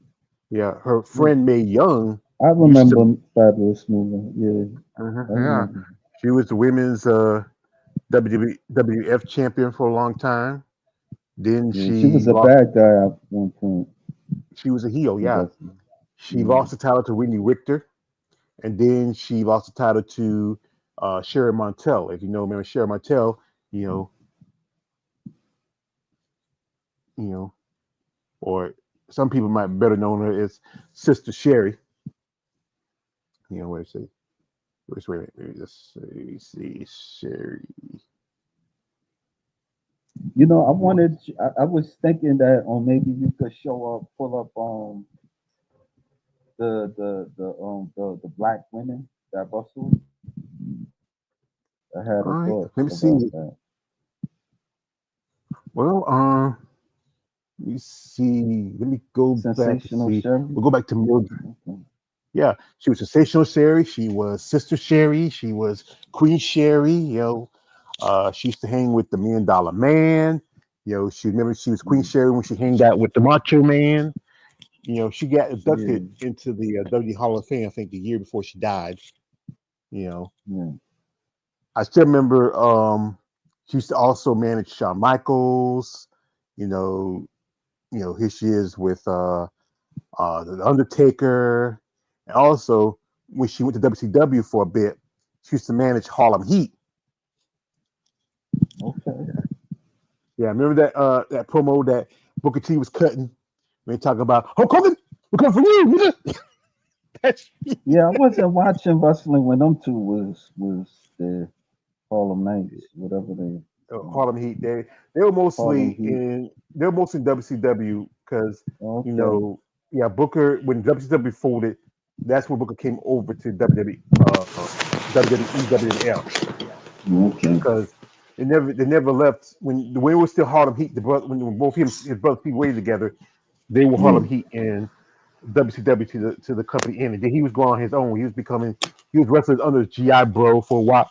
yeah, her yeah. friend Mae Young I used to. remember Fabulous Movement. Yeah, I Yeah, remember. she was the women's WWF champion for a long time. Then Yeah, she she was a lost. bad guy at one point She was a heel. in Yeah, wrestling. she Yeah, lost the title to Whitney Richter, and then she lost the title to Sherry Montel. If you know, remember Sherry Montel, you know, you know, or some people might better know her as Sister Sherry. Wait a see, wait a minute, let me just see Sherry. I wanted. I was thinking that maybe you could pull up the black women that wrestled. I had a All right, thought let me about see. that. Well, let me see. Let me go back and Sensational see. Sherry. We'll go back to Mildred. Okay. Yeah, she was Sensational Sherry. She was Sister Sherry. She was Queen Sherry. She used to hang with the $1 Million Man. She remember she was Queen Mm, Sherry when she hanged out with the Macho Man. She got yeah, inducted into the WWE Hall of Fame, I think, the year before she died. You know, yeah. I still remember she used to also manage Shawn Michaels. You know, here she is with the Undertaker, and also when she went to WCW for a bit, she used to manage Harlem Heat. Okay. Yeah, remember that promo that Booker T was cutting when he talking about Hulk Hogan, we're coming for you, nigga. That's Yeah, I wasn't watching wrestling when them two was the Harlem Knights, whatever they Harlem Heat. They were Harlem mostly Heat. in WCW because you Okay. know yeah Booker when WCW folded, that's when Booker came over to WWE WWF Okay. because they never left when it was still Harlem Heat. The brother when both his brother Pete waited together, they were Yeah. Harlem Heat and WCW to the company ended. Then he was going on his own. He was wrestling under GI Bro for a while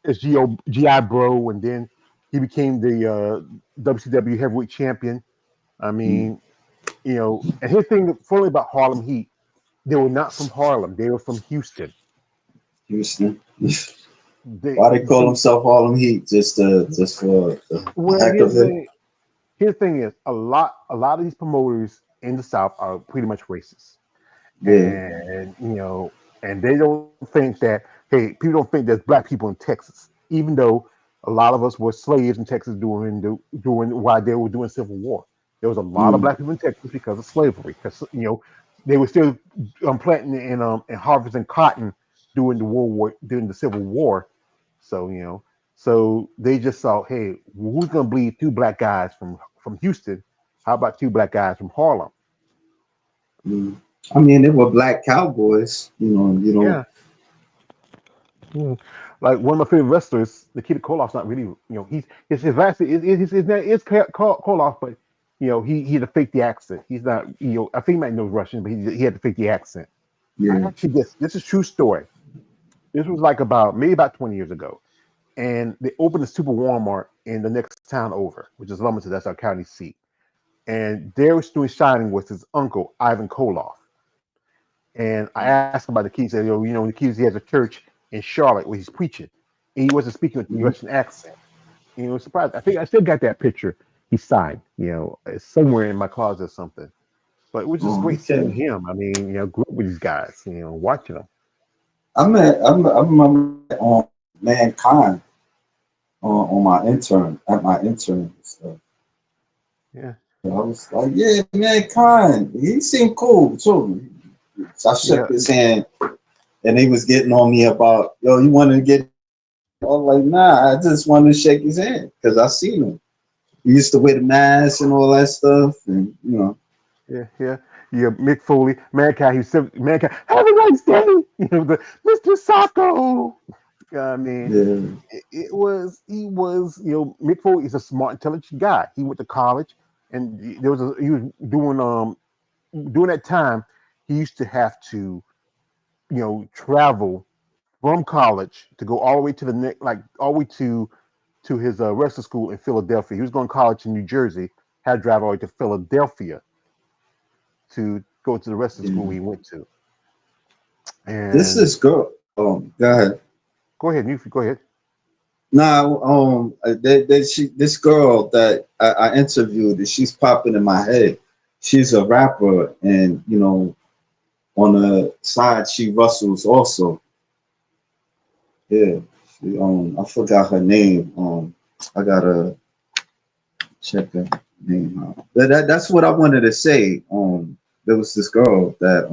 as GI Bro, and then he became the WCW Heavyweight Champion. I Mm. mean, and his thing funny about Harlem Heat, they were not from Harlem. They were from Houston. Houston. They Why they call so themselves Harlem Heat? Just for the well heck of it. here's the thing is a lot of these promoters in the South are pretty much racist. Yeah. And they don't think that hey, people don't think there's black people in Texas, even though a lot of us were slaves in Texas during while they were doing Civil War. There was a lot of Mm. black people in Texas because of slavery, because they were still planting and harvesting cotton during the Civil War. So so they just thought, hey, who's gonna bleed two black guys from Houston? How about two black guys from Harlem? Mm. I mean, they were black cowboys. You know, Yeah, Mm. Like one of my favorite wrestlers, Nikita Koloff's not really, he's his accent his name is Koloff, but he had to fake the accent. He's not, I think he might know Russian, but he had to fake the accent. I Yeah. actually guess this is true story. This was like about 20 years ago, and they opened a super Walmart in the next town over, which is Lumberton. That's our county seat, and there was doing signing with his uncle Ivan Koloff. And I asked him about the keys. He said, the keys, he has a church in Charlotte where he's preaching. And he wasn't speaking with the Mhm. Russian accent. And he was surprised. I think I still got that picture he signed, it's somewhere in my closet or something. But it was just Oh, great seeing okay. him. I mean, grew up with these guys, watching them. I remember on Mankind on my intern at my intern and stuff. Yeah. I was like, yeah, Mankind. He seemed cool too. So I shook Yeah. his hand, and he was getting on me about, yo, you wanted to get. I was like, nah, I just wanted to shake his hand because I seen him. He used to wear the mask and all that stuff, and Yeah. Yeah. Yeah. Mick Foley, Mankind, he said, Mankind, have a nice day. Mr. Sacco. I mean, yeah, he was, Mick Foley is a smart, intelligent guy. He went to college, and he was doing during that time, he used to have to, travel from college to go all the way to the next, like all the way to his wrestling school in Philadelphia. He was going to college in New Jersey, had to drive all the way to Philadelphia to go to the wrestling school yeah. he went to. This And is girl. Go ahead. go ahead, you go ahead. Now, this girl that I interviewed, she's popping in my head. She's a rapper, and on the side, she wrestles also. Yeah, I forgot her name. I gotta check her name out. That's what I wanted to say. There was this girl that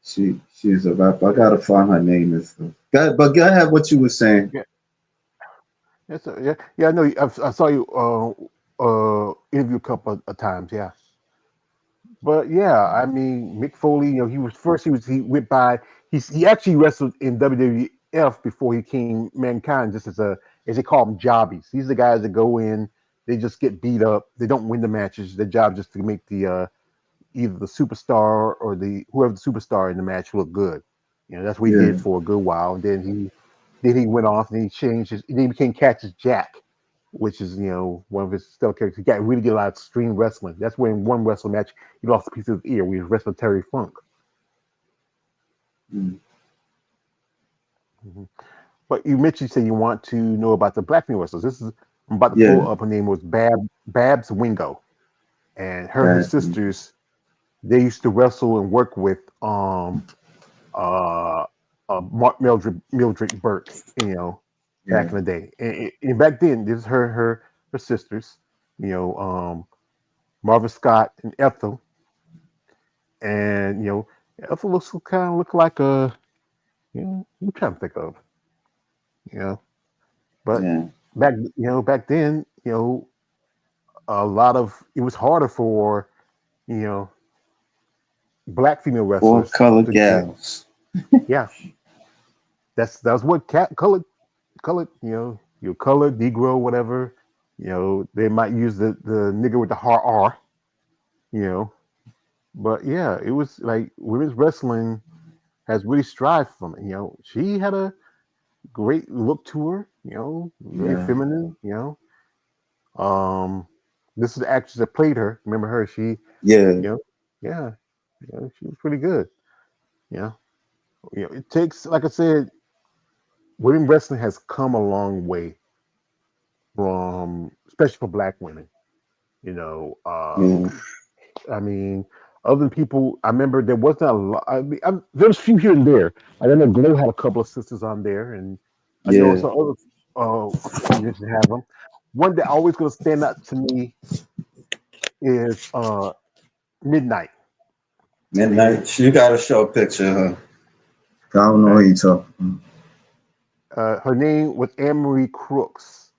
she's a rapper. I gotta find her name and stuff. But go ahead, what you were saying. Yeah, yeah, yeah. I know. I saw you interview a couple of times. Yeah. But yeah, I mean, Mick Foley, he went by, he actually wrestled in WWF before he came Mankind, just as they call them jobbies. These are the guys that go in, they just get beat up, they don't win the matches. Their job just to make the either the superstar or the whoever the superstar in the match look good. That's what he Yeah, did for a good while. And then he went off and he changed and then he became Cactus Jack, which is one of his stellar characters. He got really good a lot of extreme wrestling. That's when one wrestling match he lost a piece of his ear. We was wrestling Terry Funk. mm, Hmm. But you mentioned, you say you want to know about the black female wrestlers. I'm about to yeah, pull up. Her name was Babs Wingo, and her that, sisters, they used to wrestle and work with uh Mildred Burke, yeah, back in the day. And back then, this is her sisters, you know, um Marvin Scott and Ethel. And Ethel looks kind of look like a, I'm trying to think of, you know, but yeah. back then, a lot of it was harder for, you know, black female Four wrestlers color to get, gals. yeah, that's what cat colored, your colored Negro, whatever, they might use the nigger with the hard R, you know, but yeah, it was like women's wrestling has really strived from it. She had a great look to her, very Yeah, feminine, Um, this is the actress that played her. Remember her? yeah. You know, yeah, she was pretty good. Yeah, it takes, like I said, women wrestling has come a long way from, especially for black women. You know, Yeah, I mean, other people. I remember there wasn't a lot. I mean, there's a few here and there. I know Glow had a couple of sisters on there, and I know yeah. some other musicians have them. One that always going to stand out to me is Midnight. I mean, Midnight. You gotta show a picture of her. I don't know who okay. you talking. Her name was Anne Marie Crooks,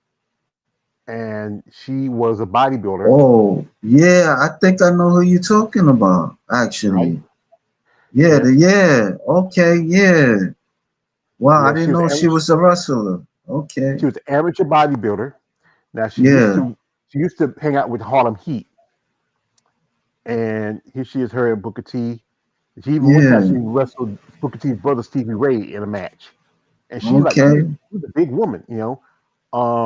and she was a bodybuilder, Oh, yeah. I think I know who you're talking about. right? Actually, yeah, Yeah, yeah. Okay, yeah. Wow, I Yeah, didn't know she was a wrestler. she Okay. was an amateur bodybuilder. Now Yeah. she used to hang out with Harlem Heat, and here she is, her and Booker T. She even one time Yeah. she wrestled Booker T's brother Stevie Ray in a match, and Okay. she was a big woman, you know.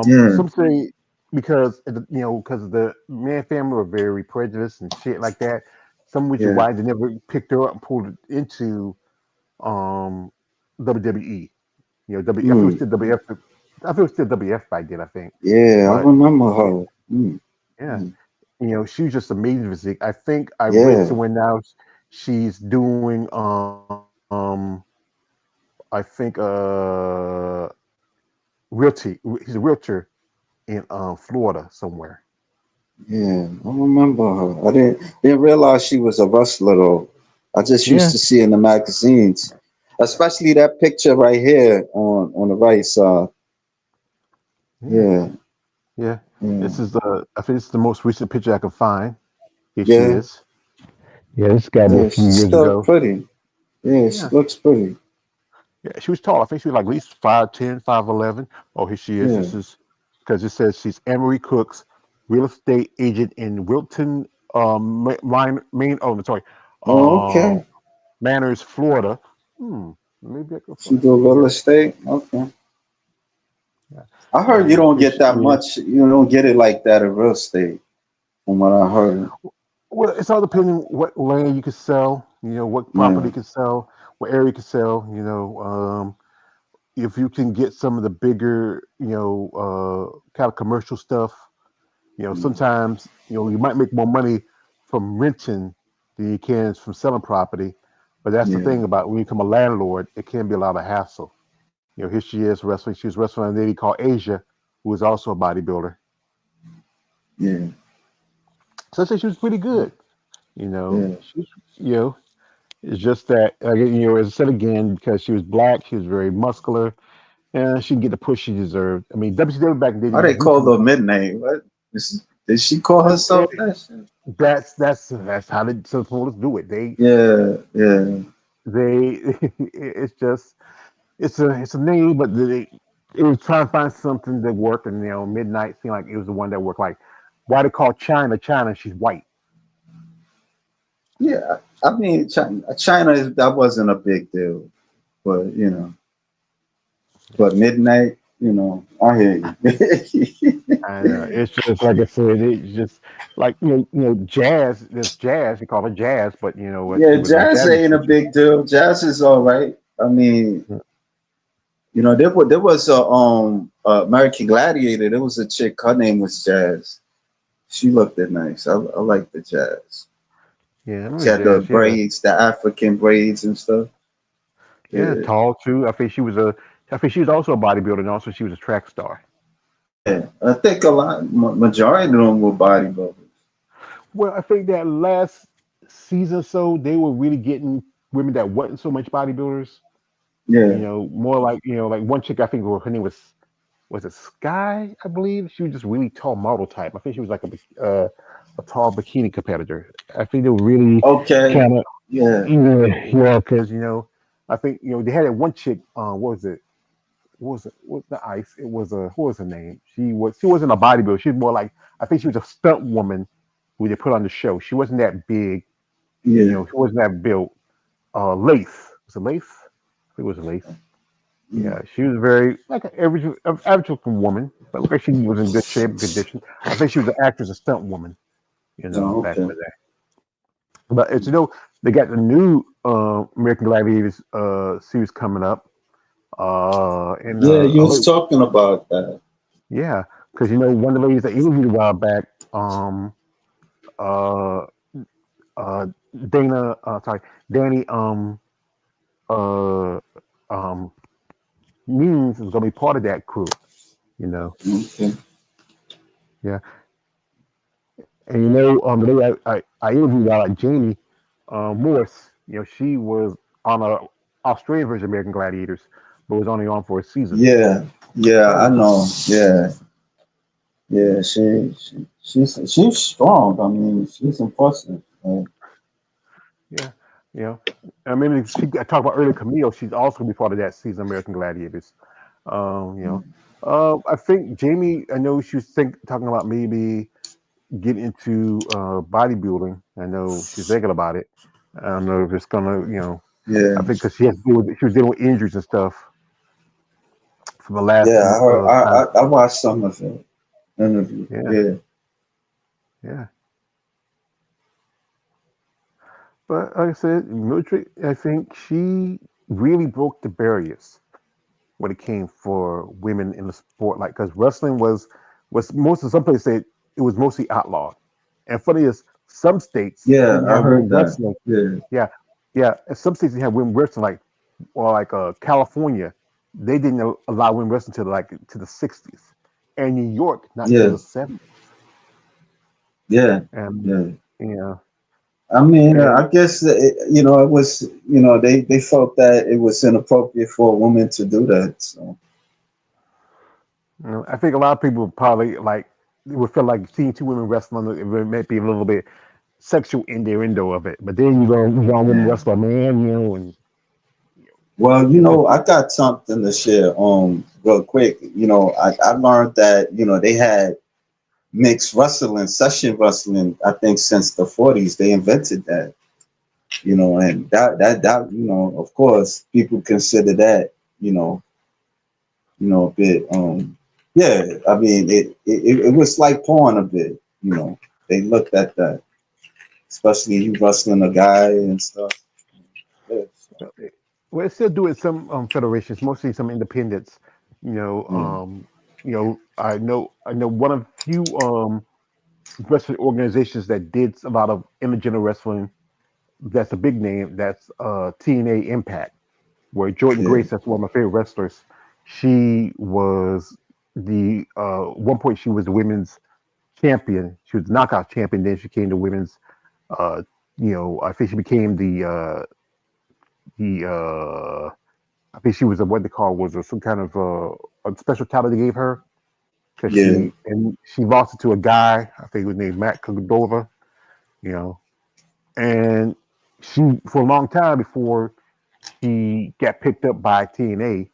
Yeah. Some say because the man family were very prejudiced and shit like that. Some which is Yeah. why they never picked her up and pulled it into um WWE. I feel Mm. still WF. I feel still WF back then. I think, Yeah, I but remember her. Mm. yeah, Mm. she was just amazing physique. I think I read Yeah. somewhere now she's doing I think he's a realtor in Florida somewhere. Yeah. I remember her. I didn't realize she was a wrestler though. I just used Yeah, to see in the magazines. Especially that picture right here on the right side. yeah, Yeah. yeah. Yeah. This is the I think it's the most recent picture I can find. Here she Yeah. is. Yeah, this got to be a Yeah. few She's years still ago. pretty. Yeah, she Yeah, looks pretty. yeah. She was tall. I think she was like at least 5'10", 5'11". Oh, here she is. Yeah. This is because it says she's Emery Cooks, real estate agent in Wilton, Maine. Oh, no, sorry, Oh, uh, okay. Manners, Florida. Hmm. Maybe I can She find do it real here. estate. Okay. Yeah, I heard you and don't here get she that is. much. You don't get it like that in real estate, from what I heard. Well, it's all depending what land you can sell. What property Yeah. you can sell, what area you can sell. If you can get some of the bigger, kind of commercial stuff. Sometimes you might make more money from renting than you can from selling property. But that's the Yeah. thing about when you become a landlord, it can be a lot of hassle. Here she is wrestling. She was wrestling a lady called Asia, who was also a bodybuilder. Yeah. So I say she was pretty good. Yeah. She was, it's just that, as I said again, because she was black, she was very muscular, and she didn't get the push she deserved. I mean, WCW back then Why didn't they have call YouTube. her midname? What? Did she call And, herself that shit? that's how they supposed to do it. Yeah. Yeah. They it's just it's a name, but it was trying to find something that worked, and Midnight seemed like it was the one that worked. Like why they call China China? She's white. Yeah. I mean, China that wasn't a big deal, but but midnight. I hear you. And it's just like I said, it's just like jazz. There's jazz. You call her jazz, but you know what? She Yeah, was a jazz jazz ain't a musician. big deal. Jazz is all right. I mean, Yeah. there was a American Gladiator. There was a chick. Her name was Jazz. She looked it nice. I like the Jazz. Yeah, I She remember had the jazz. Yeah, braids, the African braids and stuff. yeah, Yeah, tall too. I think she was also a bodybuilder, and also she was a track star. yeah. I think a lot, majority of them were bodybuilders. Well, I think that last season or so, they were really getting women that wasn't so much bodybuilders. Yeah, More like like one chick. I think her name was it Sky, I believe. She was just really tall model type. I think she was like a tall bikini competitor. I think they were really okay, kind of yeah, yeah, because I think they had that one chick. What was it? What was it? What the ice? It was a what was her name? She wasn't a bodybuilder. She was more like I think she was a stunt woman who they put on the show. She wasn't that big. yeah, She wasn't that built. Lace was it Lace? I think it was Lace. mm. Yeah, she was very like an average looking woman, but look like she was in good shape, and condition. I think she was an actress, a stunt woman, Oh, back in okay. the day. But as they got the new American Gladiators series coming up, and Yeah, you was talking about that. yeah, because one of the ladies that interviewed a while back, uh, uh, Dana, sorry, Danny, uh, Means is gonna be part of that crew, you know. Okay. Yeah, and the lady I interviewed about like Jamie Morse, she was on a Australian version of American Gladiators, but was only on for a season. Yeah, yeah, That I was know. Yeah, yeah. She's strong. I mean, she's impressive. yeah, You know, I mean, I talked about earlier. Camille, she's also gonna be part of that season, American Gladiators. You know, I think Jamie. I know she was talking about maybe getting into bodybuilding. I know she's thinking about it. I don't know if it's gonna, Yeah, I think because she was dealing with injuries and stuff from the last yeah. I heard. time. I watched some of it interview. Yeah, Yeah, yeah. But like I said, Mildred, I think she really broke the barriers when it came for women in the sport. Like, because wrestling was most of some places say it was mostly outlawed. And funny is, some states yeah. didn't I have heard women that. wrestling. Yeah, Yeah, yeah. And some states didn't have women wrestling, like California, they didn't allow women wrestling to the '60s, and New York not till yeah, the '70s. yeah, And yeah. you know, I mean, and I guess that it was, they felt that it was inappropriate for a woman to do that. So I think a lot of people probably like would feel like seeing two women wrestling it might be a little bit sexual innuendo of it. But then you go women yeah. wrestle a man, and Well, if I got something to share. Real quick. I learned that they had mixed wrestling, session wrestling. I think since the 40s they invented that. And that of course people consider that you know a bit yeah. I mean it was like porn a bit. They looked at that, especially you wrestling a guy and stuff. Yeah, well, it's still doing some federations, mostly some independents. You know, yeah, I know one of few wrestling organizations that did a lot of intergender wrestling. That's a big name. That's TNA Impact, where Jordan yeah, Grace, that's one of my favorite wrestlers. She was one point she was the women's champion. She was the knockout champion. Then she became the women's. Uh, I think she became the. I think she was what they call was some kind of a special title they gave her because yeah, she lost it to a guy. I think he was named Matt Cordova. You know, and she for a long time before she got picked up by TNA,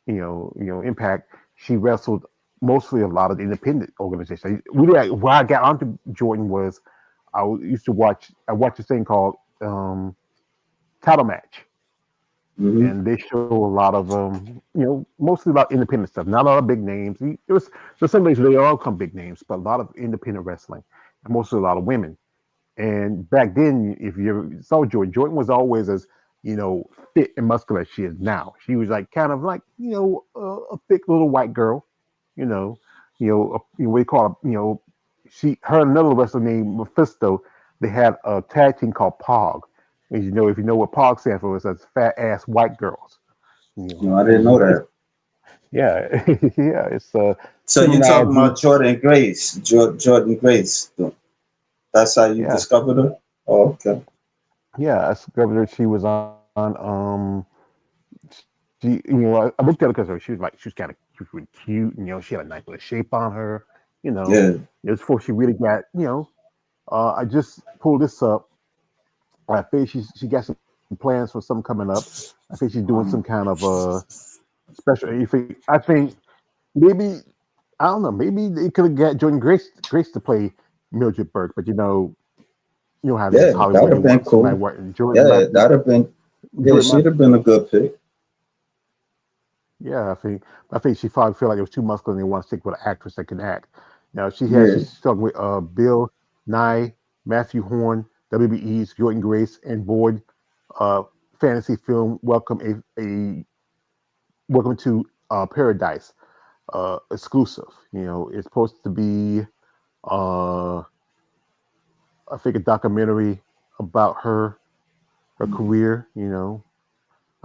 Impact. She wrestled mostly a lot of the independent organizations. Really, where I got onto Jordan was used to watch. I watched this thing called Title Match, hmm, and they show a lot of mostly about independent stuff. Not a lot of big names. There's some days they all come big names, but a lot of independent wrestling, and mostly a lot of women. And back then, if you ever saw Jordan, Jordan was always as fit and muscular as she is now. She was like kind of like a thick little white girl, you know, what do you call it? Her and another wrestler named Mephisto. They had a tag team called Pog. And if you know what Pog stands for, it's as fat ass white girls. no, I It didn't was know that. yeah, yeah. It's So you're talking terminology. about Jordan Grace, Jordan Grace. That's how you Yeah, discovered her. Oh, okay. yeah. I discovered that she was on. I looked at her because she was really cute, and she had a nice little shape on her. You know, Yeah, it was before she really got. I just pulled this up. I think she got some plans for something coming up. I think she's doing some kind of special. I think maybe I don't know. Maybe they could have got Jordan Grace to play Mildred Burke, but you know how this is yeah, that'd Hollywood. They have been want somebody cool. working. Yeah, that'd have been. Yeah, Jordan might she'd have been a good pick. Yeah, I think she probably feel like it was too muscular and they want to stick with an actress that can act. Now Yeah, she's stuck with Bill Nye, Matthew Horn, WBE's Jordan Grace, and Boyd uh, fantasy film a Welcome to Paradise exclusive. It's supposed to be uh, I think a documentary about her career.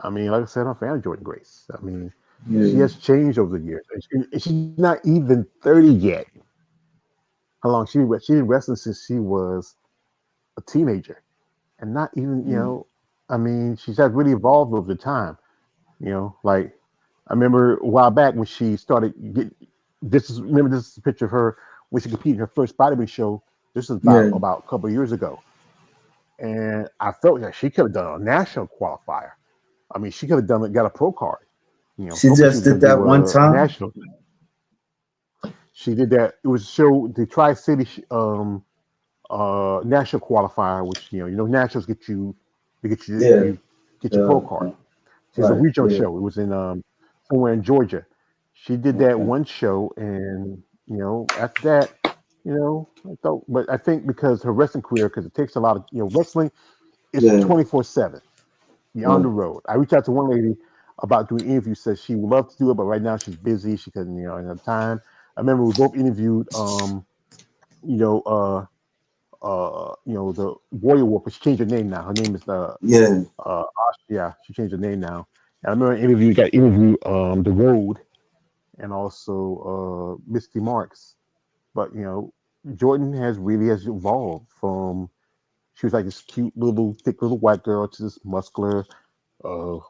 I mean, like I said, I'm a fan of Jordan Grace. I mean, she yeah. has changed over the years, and she's not even 30 yet. How long she been wrestling since she was a teenager, and not even Mm. I mean, she's had really evolved over the time. Like I remember a while back when she started. This is a picture of her when she competed in her first bodybuilding show. This is about Yeah, about a couple of years ago, and I felt that she could have done a national qualifier. I mean, she could have done it, got a pro card. You know, She hopefully she just was going did to that do one a time. national. She did that. It was show the Tri City national qualifier, which nationals get you to get Yeah, you get your pro yeah, card. yeah. It was a Right. regional Yeah. show. It was in somewhere in Georgia. She did that Okay. one show, and after that, I thought, but I think because her wrestling career, because it takes a lot of wrestling is Yeah. 24/7. You're on Yeah. the road. I reached out to one lady about doing interviews. Says she would love to do it, but right now she's busy. She couldn't, have time. I remember we both interviewed, you know, uh, the Warrior Wolf, but she changed her name now. Her name is Yeah. yeah, she changed her name now. And I remember interview got interviewed the Road and also Misty Marks. But Jordan has evolved from she was like this cute little thick little white girl to this muscular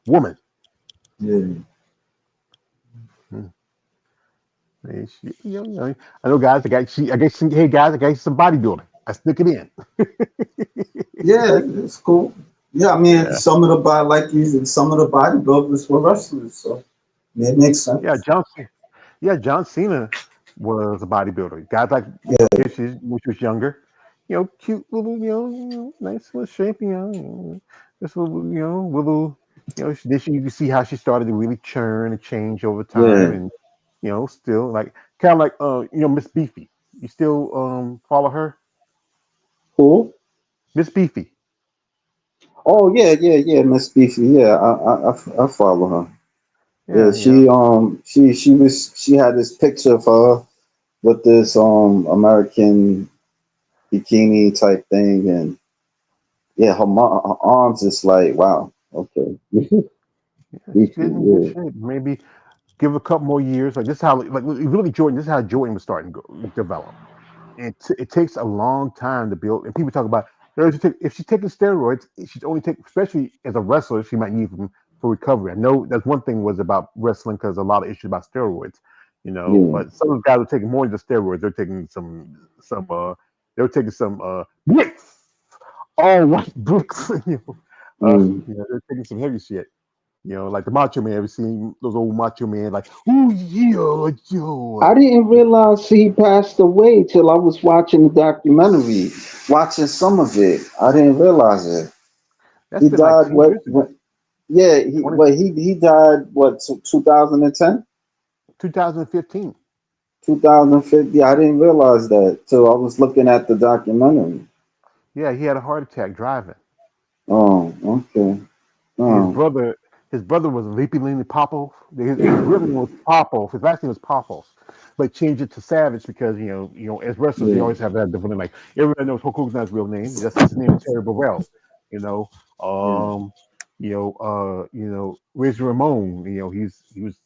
woman. Yeah. Hmm. And I know guys. I guess hey guys, I got you some bodybuilding. I stick it in. Yeah. It's cool. Yeah. I mean, Yeah, some of the bodybuilders were wrestlers, so yeah, it makes yeah. sense. John Cena was a bodybuilder. Guys like Yeah. which was younger, cute little, nice little shape, this little, little, this you can see how she started to really churn and change over time, Yeah. and still like kind of like Miss Beefy. You still follow her, Cool. Miss Beefy? Oh yeah, yeah, yeah, Miss Beefy. Yeah, I follow her. Yeah, Yeah, yeah, she had this picture of her with this American bikini type thing, and yeah, her arms is like wow. Okay. yeah. She's Beefy. getting in good Yeah. shape. Maybe give her a couple more years. Like this, is how like really Jordan. This is how Jordan was starting to develop. It takes a long time to build. And people talk about if she's taking steroids, she's only take, especially as a wrestler, she might need them for recovery. I know that's one thing was about wrestling because a lot of issues about steroids, Yeah. But some of the guys are taking more than just steroids. They're taking they're taking some bricks, all white bricks, Mm. they're taking some heavy shit. Like the Macho Man. Ever seen those old Macho Man? Like, ooh yeah, I Joe. didn't realize he passed away till I was watching the documentary, watching some of it. I didn't realize it. That's He been like died 10 years ago. what yeah, 20, he died what 2010? 2015. 2050. I didn't realize that till I was looking at the documentary. Yeah, he had a heart attack driving. Oh, okay. His Oh, brother, his brother was Leapy Lily Popov. His real name was Popov. His last name was Popov, but changed it to Savage because as wrestlers they yeah, always have that different name. Like everybody knows Hulk Hogan's not his real name. That's his name is Terry Burrell. You know, yeah. um, Razor Ramon. He was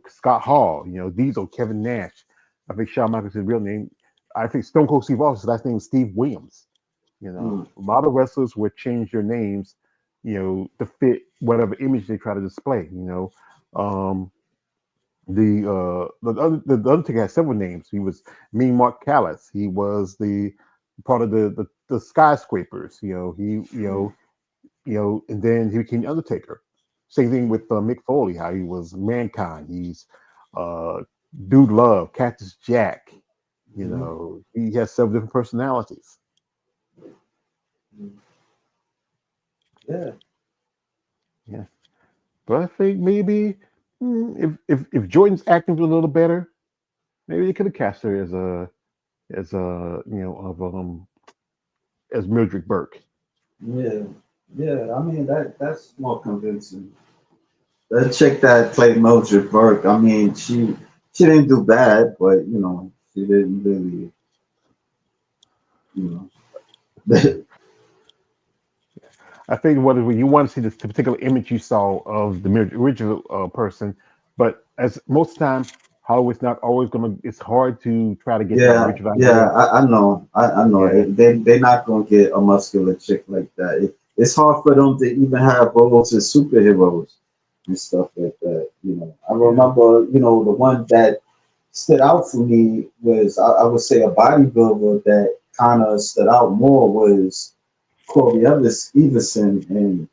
Scott Hall. Diesel, Kevin Nash. I think Shawn Michaels his real name. I think Stone Cold Steve Austin's last name is Steve Williams. Mm, A lot of wrestlers would change their names, to fit whatever image they try to display. Um, the Undertaker had several names. He was Mean Mark Callis. He was the part of the skyscrapers. mm, And then he became the Undertaker. Same thing with Mick Foley, how he was Mankind. He's uh, Dude Love, Cactus Jack. mhm, He has several different personalities. mm. Yeah, Yeah. But I think maybe if Jordan's acting a little better, maybe they could have cast her as a as Mildred Burke. yeah, yeah. I mean that's more convincing. That chick that played Mildred Burke. I mean, she didn't do bad, but she didn't really, you know. I think what is you want to see this particular image you saw of the original person, but as most of the time Hollywood's not always gonna. It's hard to try to get that Yeah, original yeah, idea. I know, I know. Yeah, They're not gonna get a muscular chick like that. It's hard for them to even have roles as superheroes and stuff like that. I yeah, remember, the one that stood out for me was I would say a bodybuilder that kind of stood out more was Corey Everson, and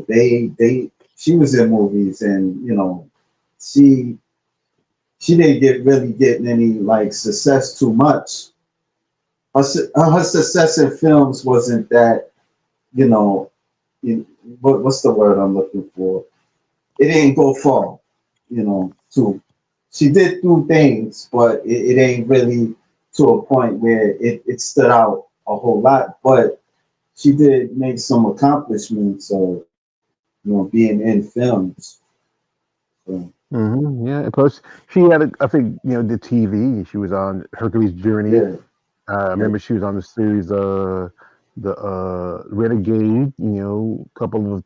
they she was in movies, and she she didn't really get any like success too much. Her success in films wasn't that you know what's the word I'm looking for? It didn't go far, to she did do things, but it ain't really to a point where it stood out a whole lot. But she did make some accomplishments of being in films. So, Yeah, and plus she had, I think, did TV. She was on Hercules Journey. yeah, I yeah, remember she was on the series, the Renegade. A couple of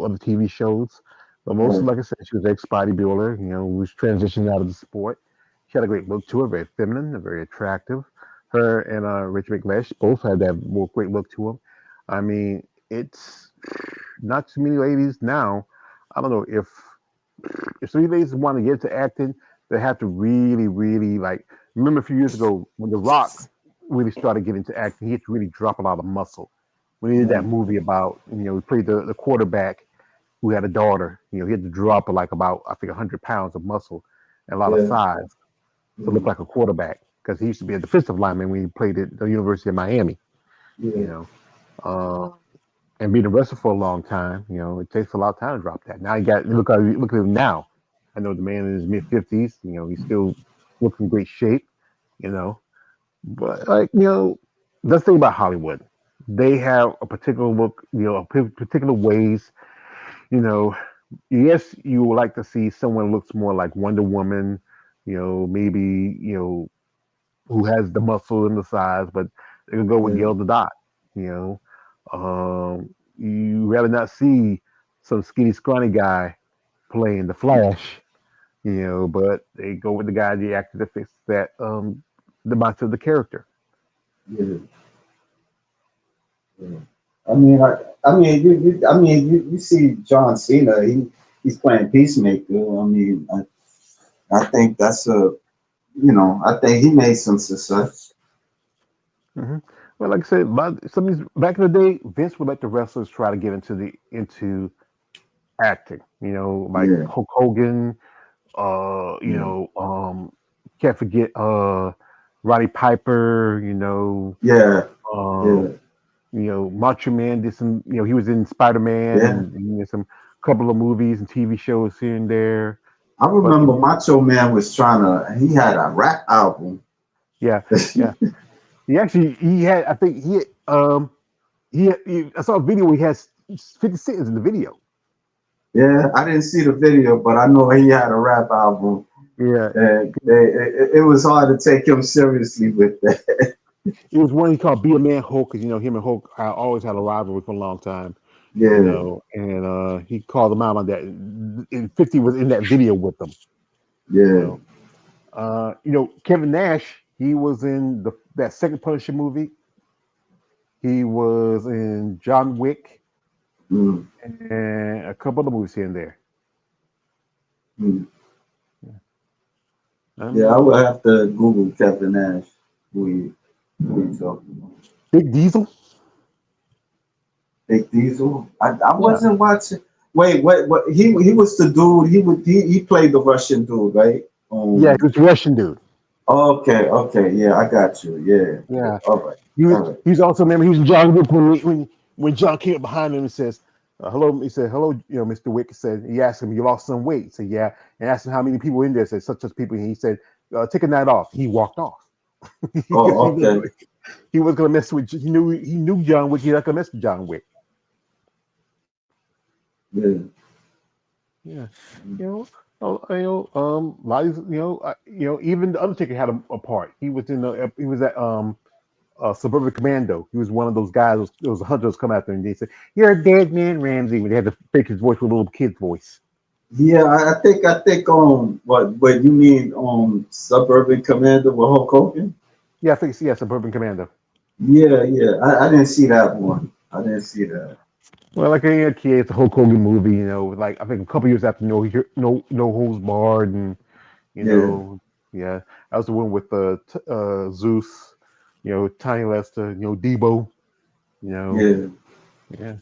other TV shows. But mostly, right, like I said, she was ex bodybuilder. Who was transitioning out of the sport. She had a great look to her, very feminine, and very attractive. Her and Rich McLesh both had that great look to them. I mean, it's not too many ladies now. I don't know if some ladies want to get into acting, they have to really, really like. Remember a few years ago when The Rock really started getting into acting, he had to really drop a lot of muscle. When he did that right, movie about, he played the quarterback who had a daughter. He had to drop like about, I think, 100 pounds of muscle and a lot of yeah, size to look mm, like a quarterback because he used to be a defensive lineman when he played at the University of Miami. You yeah, know, uh, and being a wrestler for a long time, it takes a lot of time to drop that. Now you got look at him now. I know the man in his mid 50s. He's still looking in great shape. You know, but like that's the thing about Hollywood. They have a particular look. Particular ways. You know, yes, you would like to see someone looks more like Wonder Woman. Maybe who has the muscle and the size, but they can go with yeah, Gail the Dot. You know, you rather not see some skinny, scrawny guy playing the Flash. But they go with the guy, the actor that fits that the monster of the character. yeah, yeah. You see John Cena. He's playing Peacemaker. I think that's I think he made some success. hmm Well, like I said, some of these, back in the day, Vince would let the wrestlers try to get into acting. Like Yeah, Hulk Hogan. yeah, Can't forget Roddy Piper. yeah, Um, yeah, Macho Man did some. He was in Spider Man yeah. and some couple of movies and TV shows here and there. I But remember Macho Man was trying to. He had a rap album. yeah, yeah. He had. I think I saw a video where he has 50 seconds in the video. Yeah, I didn't see the video, but I know he had a rap album, Yeah, and it was hard to take him seriously with that. it was one he called "Be a Man Hulk" because him and Hulk always had a rivalry for a long time. Yeah, And he called him out on that. And 50 was in that video with them. You yeah, know, Kevin Nash. He was in that second Punisher movie. He was in John Wick mm, and a couple of movies here and there. mm. Yeah. Yeah. I would have to Google Kevin Nash. Who you talking about? Big Diesel. Big Diesel. I Yeah, wasn't watching. Wait, what? He was the dude. He played the Russian dude, right? yeah, he was a Russian dude. Okay, okay, yeah, I got you. Yeah, yeah. Yeah, All right, he was. all right. He was also remember he was in John Wick when John came up behind him and says, "Hello." He said, "Hello, Mr. Wick." He asked him, "You lost some weight?" He said, "Yeah," and asked him how many people in there. Said such people. And he said, "Take a night off." He walked off because Oh, okay. he was gonna mess with. He knew John Wick. He not gonna mess with John Wick. Yeah. Yeah, you know, a lot of even the Undertaker had a part. He was at Suburban Commando. He was one of those guys. Those hunters come after him. And they said, "You're a dead man, Ramsey." When they had to fake his voice with a little kid's voice. Yeah, I think what you mean Suburban Commander with Hulk Hogan? Yeah, I think yeah, Suburban Commando. Yeah, yeah. I didn't see that one. I didn't see that. Well, like any other kid, it's a Hulk Hogan movie. Like I think a couple years after No Holds Barred, and you Yeah, know, yeah, that was the one with Zeus. Tiny Lester. Debo. You know, Yeah. yeah.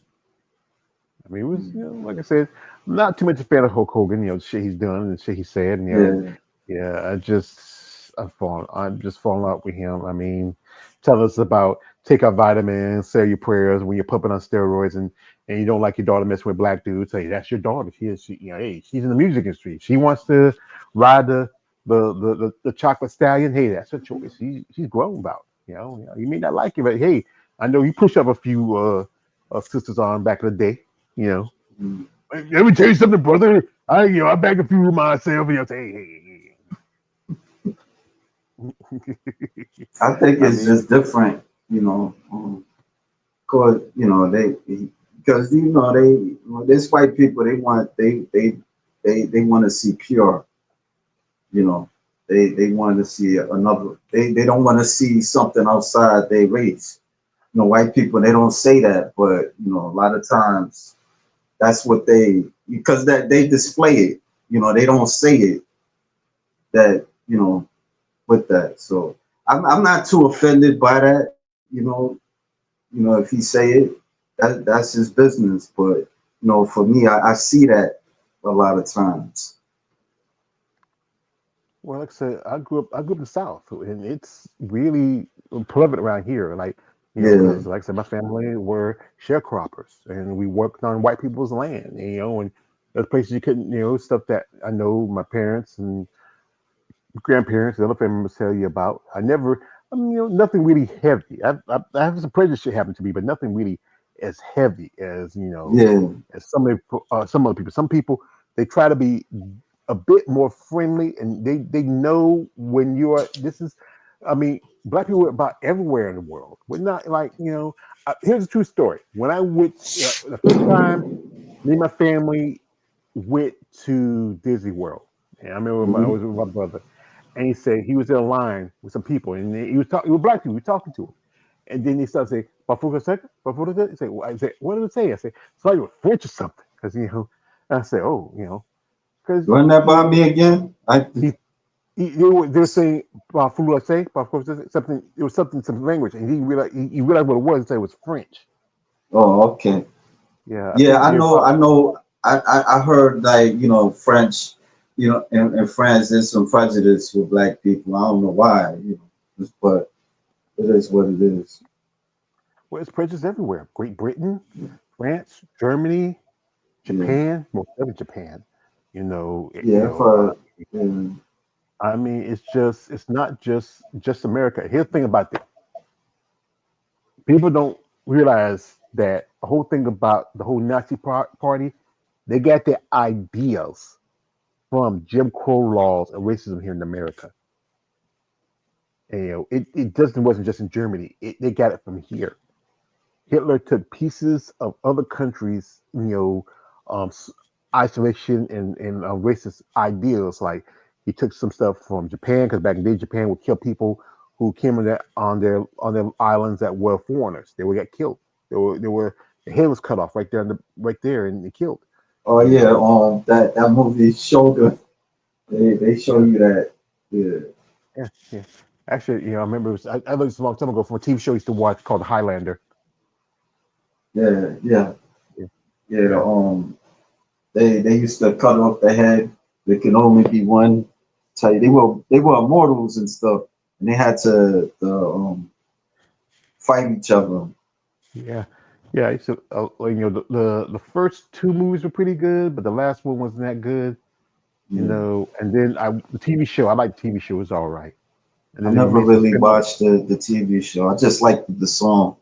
I mean, it was, like I said, I'm not too much a fan of Hulk Hogan. The shit he's done and the shit he said. And, Yeah. yeah, I'm just falling out with him. I mean, tell us about take our vitamins, say your prayers when you're pumping on steroids, and you don't like your daughter messing with black dudes. Say that's your daughter. Hey, she's in the music industry. She wants to ride the chocolate stallion. Hey, that's her choice. She's grown about. You may not like it, but hey, I know you push up a few sisters on back in the day. You know, Mm. let me tell you something, brother. I back a few myself, and you say, hey. I think I it's mean, just different, cause they because there's white people they want to see pure, you know, they want to see another they don't want to see something outside their race. White people they don't say that, but a lot of times that's what because that they display it. They don't say it that with that. So I'm not too offended by that. If he say it, that's his business. But for me, I see that a lot of times. well, like I said, I grew up in the South, and it's really prevalent around here. Like, Yeah. because like I said, my family were sharecroppers, and we worked on white people's land. And there's places you couldn't, stuff that I know my parents and grandparents, the other family members tell you about. Nothing really heavy. I have some prejudice shit happen to me, but nothing really as heavy as Yeah. as some other people. Some people they try to be a bit more friendly, and they know when you're. This is, I mean, black people are about everywhere in the world. We're not like here's a true story. When I went the first time, me and my family went to Disney World, and I remember I Hmm. was with my brother, and he said he was in a line with some people, and he was talking. It was black people. He was talking to him, and then he started saying, "Bafuka second, Bafuka second." He said, I said, "What did it say?" I said, "It's like it was French or something," because And I said, "Oh, because Run that by me again. he." They were saying Bafuka second, Bafuka second, something. It was something, some language, and he realized what it was. And said it was French. Oh, okay. Yeah, I Yeah, think I they're know. probably. I know. I heard like French. In France, there's some prejudice with black people. I don't know why. But it is what it is. Well, it's prejudice everywhere. Great Britain, France, Germany, Yeah. Japan, most of Japan. You know, it- you Yeah. know. Uh, Yeah. I mean, it's not just America. Here's the thing about this: people don't realize that the whole thing about the whole Party, they got their ideas from Jim Crow laws and racism here in America. And, it just wasn't just in Germany. They got it from here. Hitler took pieces of other countries, isolation and racist ideals. Like he took some stuff from Japan because back in the day, Japan would kill people who came on their islands that were foreigners. They would get killed. They were the head was cut off right there and they killed. Oh yeah. And That movie Shogun. They show yeah, you that. Yeah. yeah. Actually, I remember I learned this a long time ago from a TV show I used to watch called Highlander. Yeah. Yeah. Yeah, Yeah. yeah. They used to cut off the head. There can only be one. Tell you they were immortals and stuff, and they had to fight each other. Yeah, yeah. The first two movies were pretty good, but the last one wasn't that good. Yeah. And then the TV show. I like the TV show. It was all right. And I then they never made some really spin-off. watched the TV show. I just liked the song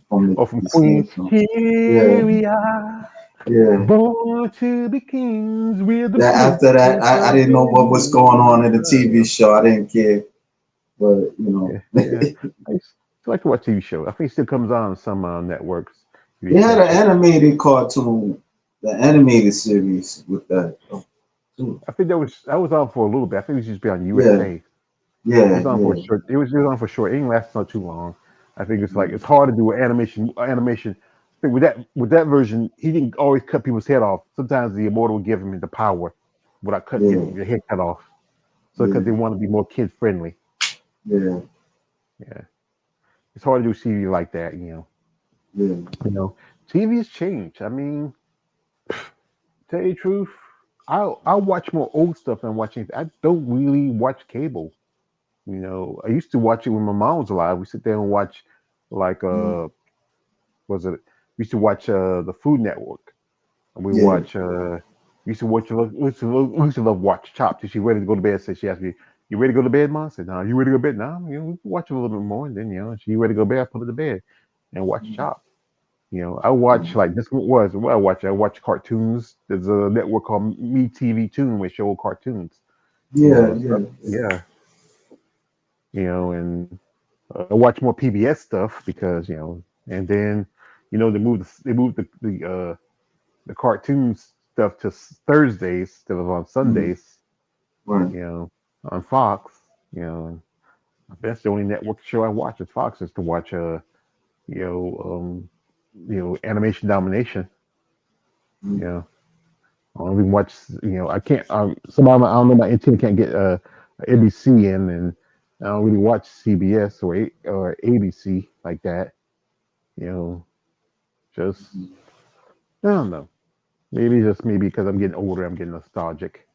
from Oh, from the theme Queen. song. Yeah. Here we are, Yeah. born to be kings. We're the That prince after that, I of didn't know what was going on in the TV England. show. I didn't care, but Yeah, yeah. I used to like to watch TV show. I think it still comes on some networks. they You had an catch it. animated cartoon, the animated series with that. Too. I think that was on for a little bit. I think it was just be on Yeah. USA. It was Yeah. on for a Yeah. short. It was on for short. It didn't last not too long. I think it's like Yeah. it's hard to do animation. Animation. I think with that version, he didn't always cut people's head off. Sometimes the immortal would give him the power without cutting Yeah. your head cut off. So because Yeah. they want to be more kid friendly. Yeah. Yeah, it's hard to do TV like that. Yeah. You know, TV has changed. I mean, tell you the truth, I watch more old stuff than watching. I don't really watch cable. You know, I used to watch it when my mom was alive. We sit there and watch, like, Mm. was it? We used to watch the Food Network, and we Yeah. watch. We used to watch. We used to love watch Chopped. She ready to go to bed. So she asked me, "You ready to go to bed, Mom?" I said, "No, you ready to go to bed?" No, you know, we can watch a little bit more, and then she ready to go to bed. I put her to bed and watch Mm. Chopped. You know, I watch Mm. like this was what I watch. I watch cartoons. There's a network called Me TV Tune which show cartoons. You Yeah. know, Yeah. so, yeah, and I watch more PBS stuff because and then they moved the cartoons stuff to Thursdays instead of on Mm. Sundays. Right. You know, on Fox. You know, that's the only network show I watch is Fox is to watch you know animation domination. You Mm. know, I don't even watch. I can't. Somehow I don't know my antenna can't get NBC in, and I don't really watch CBS or ABC like that. You know, just I don't know. Maybe because I'm getting older, I'm getting nostalgic.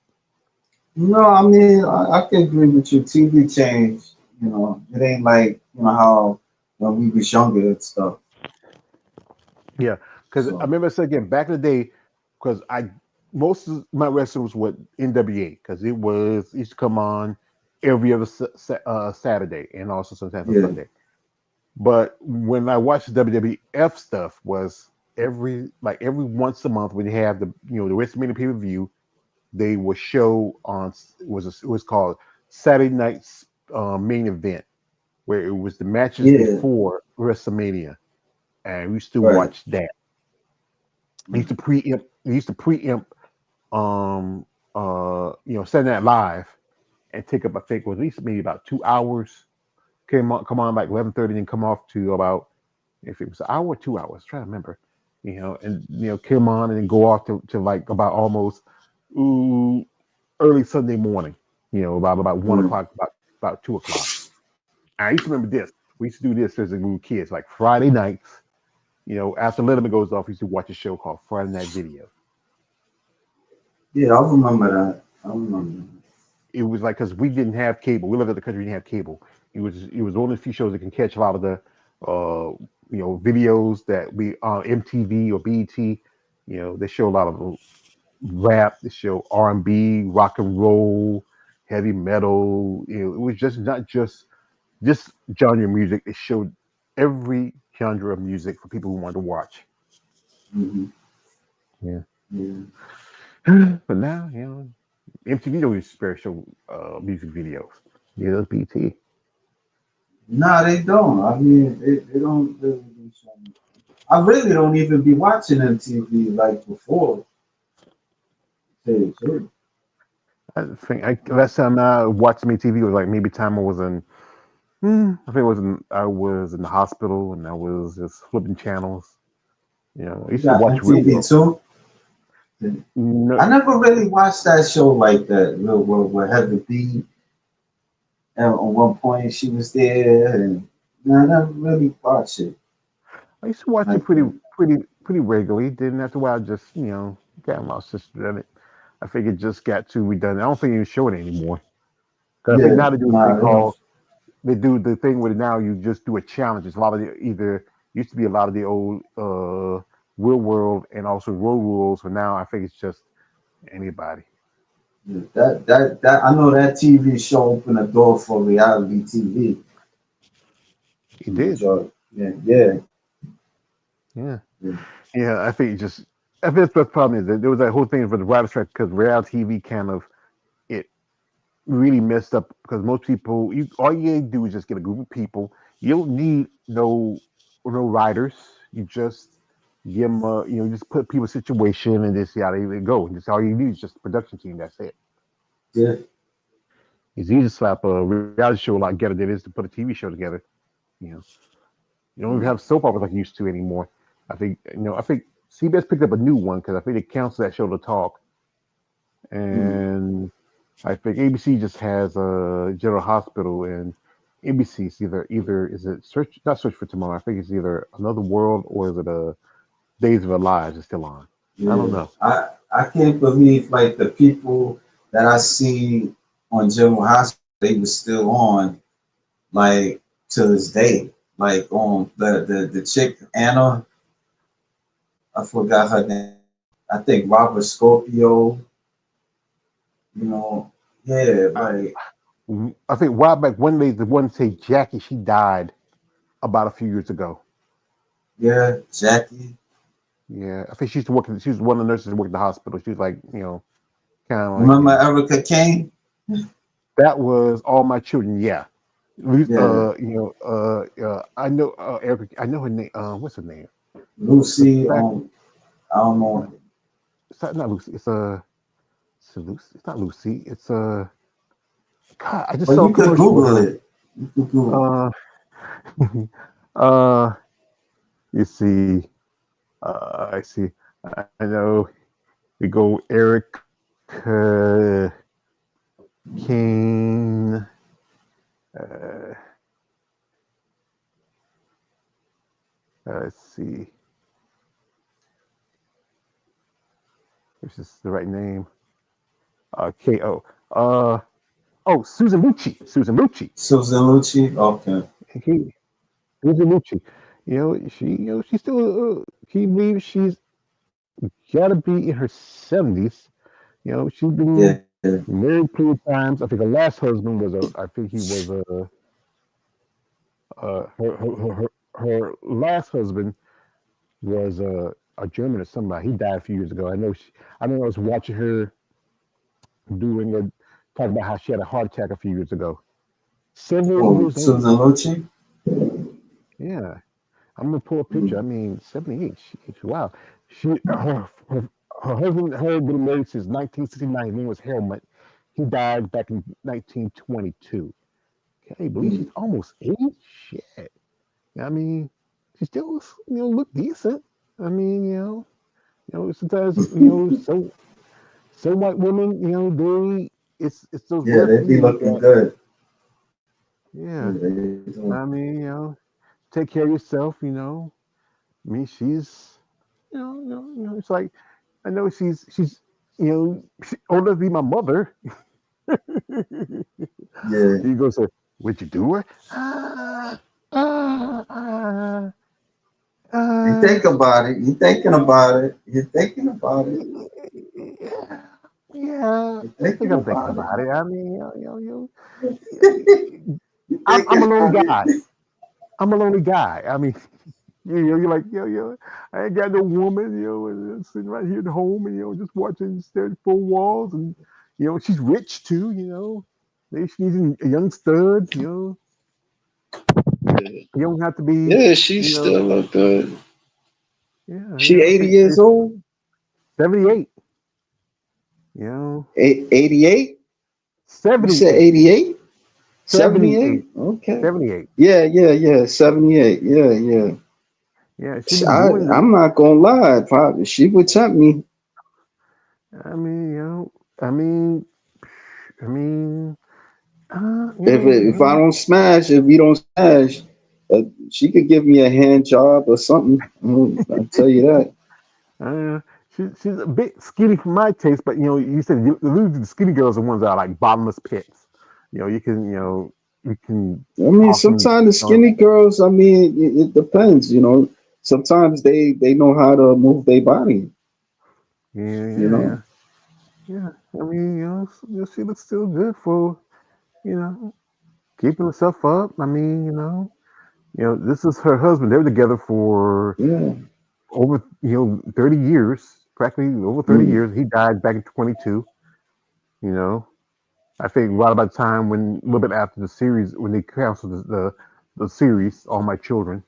No, I mean, I can agree with you. TV changed. It ain't like how when we was younger and stuff. Yeah, because I So remember I said again back in the day, because I most of my wrestling was with NWA because it used to come on every other Saturday and also sometimes on yeah, Sunday. But when I watched the WWF stuff was every once a month when they have the WrestleMania pay per view, they would show on it was called Saturday Night's Main Event, where it was the matches yeah, before WrestleMania, and we used to right. watch that. They used Mm. to preempt. They used to preempt Saturday Night Live and take up I think was at least maybe about 2 hours. Come on like 11:30 and come off to about if it was an hour or 2 hours. Try to remember, and come on and then go off to like about almost ooh, early Sunday morning. About 1 o'clock, about 2 o'clock. I used to remember this. We used to do this as we were kids, like Friday nights. After Letterman goes off, we used to watch a show called Friday Night Video. Yeah, I remember that. I remember It was like because we didn't have cable. We lived in the country, we didn't have cable. It was only a few shows that can catch a lot of the videos that we on MTV or BET. They show a lot of rap, they show R&B, rock and roll, heavy metal. It was just not just this genre of music. It showed every genre of music for people who wanted to watch. that. Yeah. Yeah. But now, MTV don't even spare show music videos. Yeah, that's BT. Nah, they don't. I mean, they don't really do something. I really don't even be watching MTV like before. Tell you the truth. I think last time I watched MTV was like maybe time I was in. I think I was in the hospital and I was just flipping channels. I You used to got watch Real MTV World. too? No, I never really watched that show like that. Real World where Heather B. And at one point she was there, and I never really watched it I used to watch it like pretty, that. pretty, pretty regularly. Then after a while, I just got lost just done it. I think it just got too redundant. I don't think you show it anymore. Because I think Yeah, now they do a thing nah, they don't. called they do the thing with it now. You just do a challenge. It's a lot of either used to be a lot of the old Real World and also Road Rules, but now I think it's just anybody. Yeah, that I know that TV show opened the door for reality TV. It did. Yeah, yeah, Yeah. yeah. Yeah, I think the problem is that there was that whole thing for the writer strike because reality TV kind of it really messed up because most people all you do is just get a group of people. You don't need no writers. You just give them just put people in a situation and just see how they go. And just all you need is just a production team. That's it. Yeah. It's easy to slap a reality show a lot together than it is to put a TV show together. You know, you don't even have soap operas like you used to anymore. I think CBS picked up a new one because I think they canceled that show to talk, Mm. and I think ABC just has a General Hospital, and NBC. It's either is it Search not Search for Tomorrow. I think it's either Another World or is it Days of Our Lives is still on. I don't Yeah, know. I can't believe like the people that I see on General Hospital, they were still on like to this day. Like on the chick Anna, I forgot her name. I think Robert Scorpio, you know. Yeah, I, like I think a while back one day the one say Jackie she died about a few years ago. yeah, Jackie. Yeah, I think she used to work. She was one of the nurses that worked at the hospital. She was like kind of like Remember Erica Kane? that was All My Children. Yeah, Yeah, I know Erica. I know her name. What's her name? The Lucy. back. I don't know. It's not Lucy. It's Lucy. It's not Lucy. It's God. I just But saw a you could commercial with Google her. it. You could Google it. Uh, uh, you see. I see. I know. We go Eric Kane. Uh, let's see. If this is the right name. Ko. Uh, oh, Susan Lucci. Susan Lucci. Susan Lucci. Okay. He, Susan Lucci. She still. Can you believe she's got to be in her 70s? She's been Yeah. married plenty of times. I think her last husband was I think he was her last husband was a German or somebody. He died a few years ago. I know I was watching her doing a talking about how she had a heart attack a few years ago. 78 Oh, years old. Susan Lucci. Yeah, I'm gonna pull a picture. I Mm. mean, 78. Wow. Her husband had been married since 1969. His name was Helmut. He died back in 1922. Can you believe she's Mm. almost 80? Shit. I mean, she still look decent. I mean, sometimes some white women, it's those Yeah, rare they be females looking that good. yeah. Yeah, they do. I mean, take care of yourself. I mean, she's it's like I know she's older than my mother. Yeah. You go say, "Would you do it?" Ah, ah, ah, You ah. think about it. You thinking about it. You're thinking about it. Yeah, yeah. You're I think thinking I'm thinking about it. about it. I mean, You're I'm thinking a lonely about guy. it. I'm a lonely guy. I mean, you're like, I ain't got no woman, and sitting right here at home and just watching staring at four walls, and she's rich too, Maybe she needs a young stud, Yeah, You don't have to be, yeah, she you know, still look good. yeah, She 80 say years old? 78, you know, 88? You said 78, 88? 78? 78, Okay. 78. Yeah, yeah, yeah. 78. Yeah, yeah. Yeah, she's been doing it. I'm not gonna lie. Probably she would tempt me. I mean, I mean, I mean, If I don't smash, if we don't smash, she could give me a hand job or something. I'll tell you that. Uh, she's a bit skinny for my taste, but you said the skinny girls are the ones that are like bottomless pits. You can I mean, toss them. sometimes the skinny girls. I mean, it depends. Sometimes they know how to move their body. Yeah, You yeah, know. yeah, yeah. I mean, she looks still good for you know keeping herself up. I mean, this is her husband. They were together for Yeah. over 30 years, practically over 30 Mm. years. He died back in 22. You know, I think right about the time when a little bit after the series when they canceled the series, All My Children.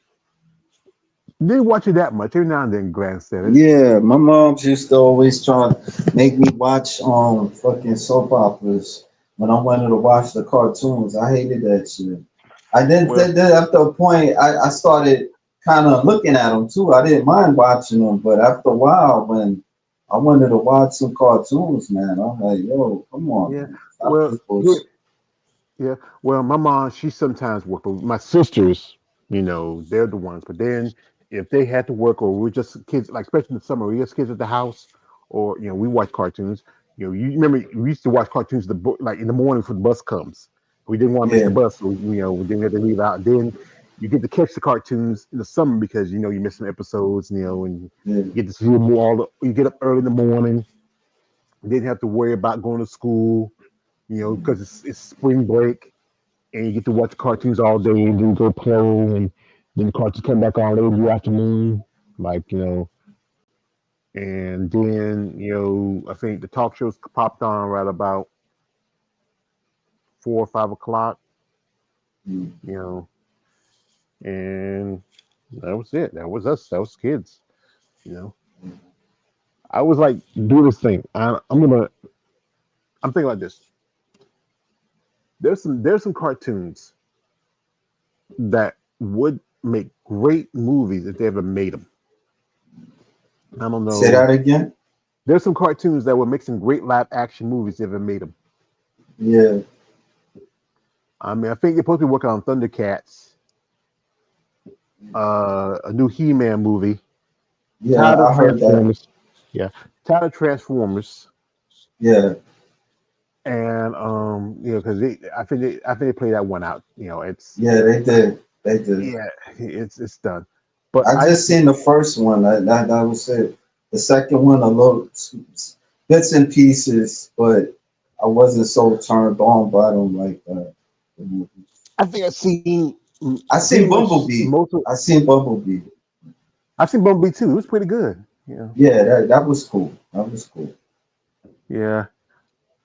Didn't watch it that much. Every now and then glance at it. Yeah, my mom used to always try to make me watch fucking soap operas when I wanted to watch the cartoons. I hated that shit. I Well, then after a point I started kind of looking at them too. I didn't mind watching them, but after a while when I wanted to watch some cartoons, man, I'm like, yo, come on, yeah. man. Stop Well, this here, bullshit. Yeah. Well, my mom, she sometimes worked, but my sisters, they're the ones. But then if they had to work or we're just kids, like especially in the summer, we just kids at the house, or we watch cartoons. You remember we used to watch cartoons like in the morning for the bus comes. We didn't want to miss the Yeah, bus, so we didn't have to leave out. Then you get to catch the cartoons in the summer because you miss some episodes, and yeah, you get to see them all. You get up early in the morning, didn't have to worry about going to school, because it's spring break and you get to watch cartoons all day and then go play and then the cartoons come back on later in the afternoon. Like, and then, I think the talk shows popped on right about 4 or 5 o'clock, mm, you know, and that was it. That was us. That was kids, you know. I was like, do this thing. I'm thinking like this. There's some cartoons that would make great movies if they ever made them. I don't say know. that again. There's some cartoons that were making great live action movies if they ever made them. Yeah, I mean, I think they're supposed to be working on Thundercats, a new He-Man movie, yeah, tired of I heard that. Transformers. Yeah, tired of Transformers, Yeah, and because I think they play that one out. yeah, they did. They did. Yeah, it's done. But I just seen the first one. That was it. The second one, a little bits and pieces, but I wasn't so turned on by them like that. I think I've seen I pretty seen much Bumblebee. most of. I seen Bumblebee. I've seen Bumblebee too. It was pretty good. Yeah, that was cool. That was cool. Yeah.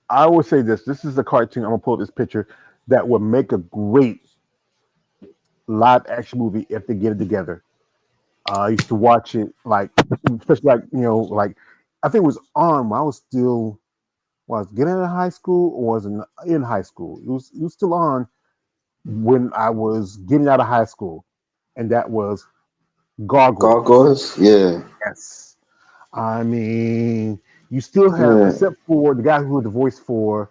I would say this. This is a cartoon. I'm gonna pull up this picture that would make a great live action movie if they get it together. I used to watch it like, especially like like I think it was on when I was still was getting out of high school or was in high school. It was still on when I was getting out of high school, and that was Gargoyles. Gargoyles? Yeah, Yes, I mean you still have, yeah, except for the guy who was the voice for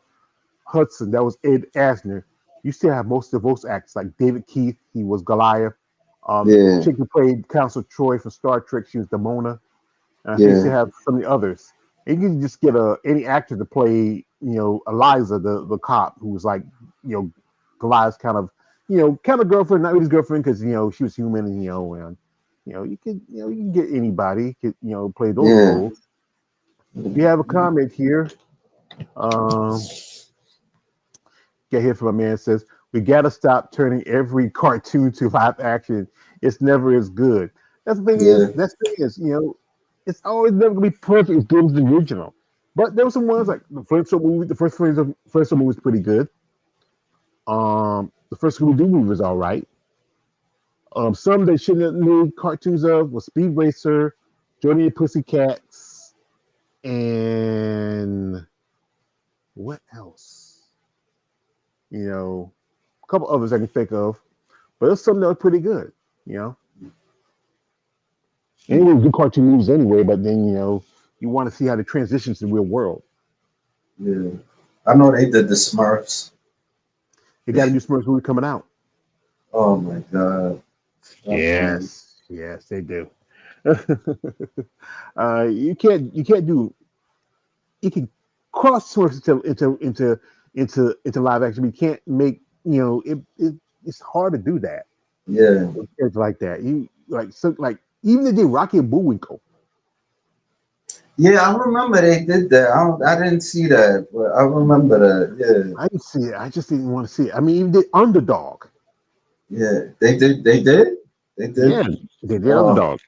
Hudson, that was Ed Asner. You still have most of the voice actors like David Keith, he was Goliath. yeah, Chick who played Council Troy from Star Trek, she was Demona. And I think you still yeah, have some of the others. And you can just get any actor to play, Eliza, the cop, who was like, Goliath's kind of girlfriend, not really his girlfriend, because she was human, and you can get anybody could play those yeah, roles. We have a comment here. Um, Get here from a man says we gotta stop turning every cartoon to live action. It's never as good. That's the thing is. yeah, That's the thing is. It's always never gonna be perfect as good as the original. But there were some ones like the Flintstone movie. The first Flintstone movie was pretty good. The first Scooby Doo movie was all right. Some they shouldn't have made cartoons of was Speed Racer, Johnny and Pussycats, and what else? A couple others I can think of. But it's something that was pretty good, you know. Anyway, do cartoon movies anyway, but then you want to see how they transition to the real world. yeah. I know they did the Smurfs. They got a new Smurfs movie coming out. Oh my god, that's funny. Yes, they do. You can't do you can cross Smurfs into live action. But you can't make it's hard to do that. Yeah, It's like that. You like even they did Rocky and Bullwinkle. yeah. I remember they did that. I didn't see that, but I remember that. I didn't see it. I just didn't want to see it. I mean, even the Underdog. Yeah, yeah. They did. They did. They did. Yeah, they did Oh, Underdog.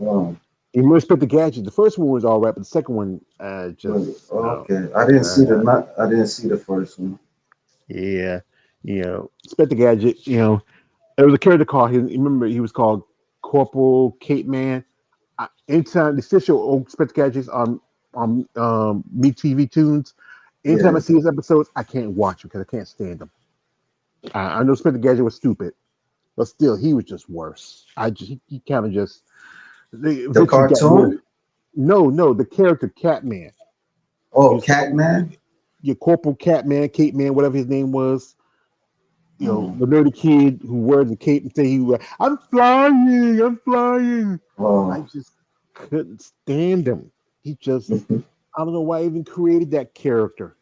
oh. You must put the gadget. The first one was all right, but the second one, Well, just no. okay. I didn't see the Uh, not. I didn't see the first one. yeah, Spit the Gadget. There was a character called. Remember, he was called Corporal Cape Man. Anytime they still show old Spit the Gadgets on Me TV Tunes. Anytime I Yeah, see his episodes, I can't watch them because I can't stand them. I know Spit the Gadget was stupid, but still, he was just worse. He kind of just they the eventually got rid of cartoon. it. No, the character Catman. He Oh, was called Catman. your Corporal Catman, Cape Man, whatever his name was. Mm. the nerdy kid who wears the cape and say I'm flying, I'm flying. I Oh. just couldn't stand him. He just, I don't know why I even created that character.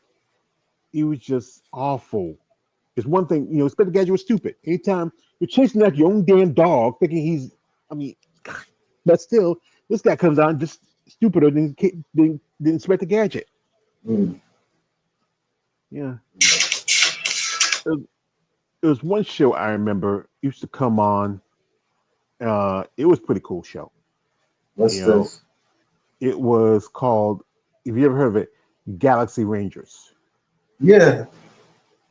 He was just awful. It's one thing, Inspector Gadget was stupid. Anytime you're chasing after your own damn dog, thinking I mean, but still, this guy comes out just stupider than Inspector Gadget. Mm. Yeah. There was one show I remember used to come on. It was a pretty cool show. You What's know, this? it was called. If you ever heard of it, Galaxy Rangers. Yeah,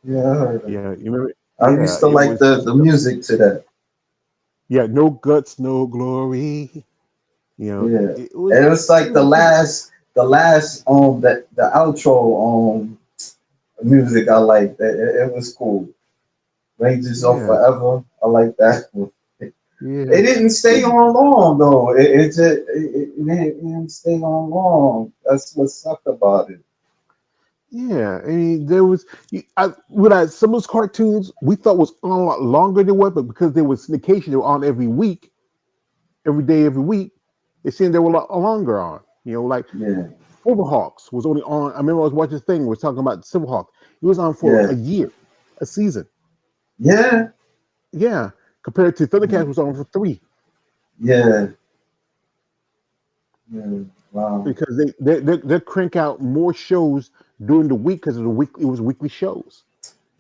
yeah, I heard that. Yeah, you remember? I Yeah, used to it like was. the music to that. Yeah, no guts, no glory. Yeah, It was. and it was It like was pretty. the last that the outro music I liked. It was cool. Rangers of Yeah, Forever. I like that one. It yeah, didn't stay it, on long though. It didn't stay on long. That's what sucked about it. yeah. I mean, there was. Some of those cartoons we thought was on a lot longer than what, but because there was syndication, they were on every week, every day, every week. It seemed they were a lot longer on. Like Yeah, Silverhawks was only on. I remember I was watching this thing. Was talking about Silverhawk. It was on for a yeah, year, a season. yeah, Yeah, compared to Thundercats was on for three yeah, yeah. Wow. because they crank out more shows during the week because of the week. It was weekly shows.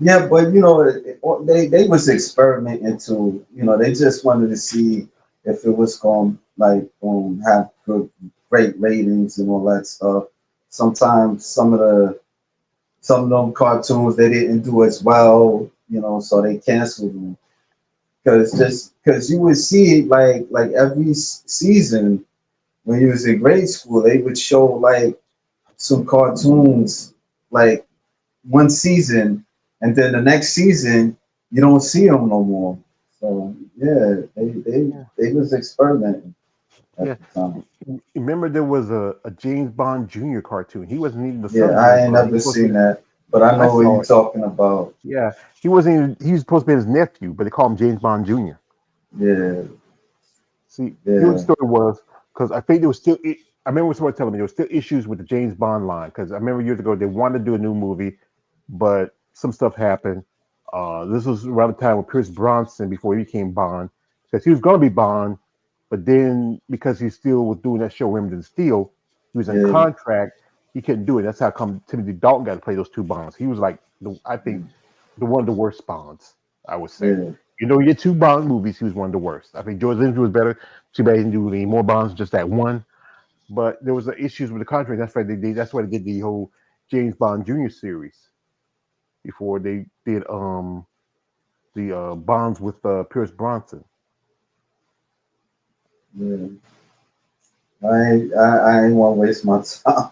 Yeah, but they was experimenting too. They just wanted to see if it was going like have great ratings and all that stuff. Sometimes some of them cartoons they didn't do as well, so they canceled them. Because you would see like every season when you was in grade school, they would show like some cartoons like one season, and then the next season you don't see them no more. So yeah, Yeah, they was experimenting at yeah. the time. Remember there was a James Bond Jr. cartoon. He wasn't even the son Yeah, of I James ain't Bond. He never was supposed to seen be. that, but I I know what saw you're it. talking about. Yeah, he wasn't even. He was supposed to be his nephew, but they called him James Bond Jr. Yeah, See, you know what the yeah, story was because I think there was still. I remember someone telling me there was still issues with the James Bond line because I remember years ago they wanted to do a new movie, but some stuff happened. This was around the time with Pierce Bronson before he became Bond because he was going to be Bond, but then because he still was doing that show Remington Steel, he was in yeah. contract. He couldn't do it. That's how come Timothy Dalton got to play those two Bonds. He was like I think the one of the worst Bonds. I would say. Yeah, He had two Bond movies. He was one of the worst. I think George Lynch was better. Too bad he didn't do any more Bonds, just that one. But there was issues with the contract. That's why they did. That's why they did the whole James Bond Jr. series before they did the Bonds with Pierce Bronson. yeah. I ain't want to waste my time.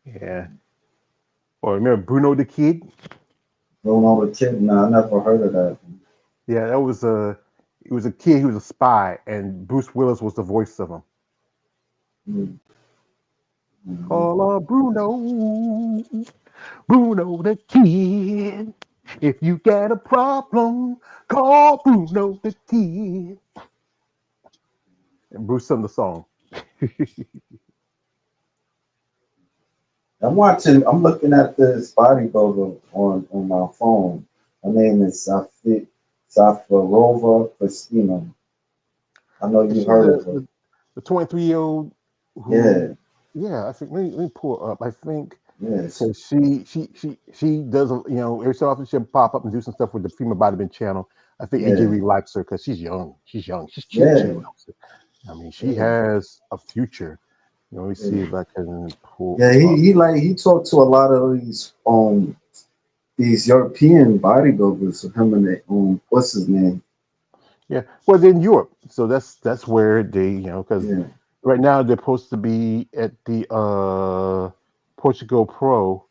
Yeah. Or remember Bruno the Kid? Don't know the kid. No, I never heard of that. Yeah, that was a. It was a kid. He was a spy, and Bruce Willis was the voice of him. Mm, Call mm, on Bruno, Bruno the Kid. If you got a problem, call Bruno the Kid. And Bruce sung the song. I'm watching. I'm looking at this bodybuilder on my phone. Her name is Safarova Christina. I know And you she's heard of her. the 23-year-old who, Yeah, yeah, I think, let me pull her up. I think yes, because she does, every so often she'll pop up and do some stuff with the female bodybuilding channel. I think AJ yeah, really likes her because she's young. She's young. She's cute yeah, too. I mean, she yeah, has a future. Let me see yeah. if I can pull Yeah, up. he talked to a lot of these European bodybuilders. Him and what's his name? Yeah, well, they're in Europe, so that's where they, because Yeah. right now they're supposed to be at the Portugal Pro.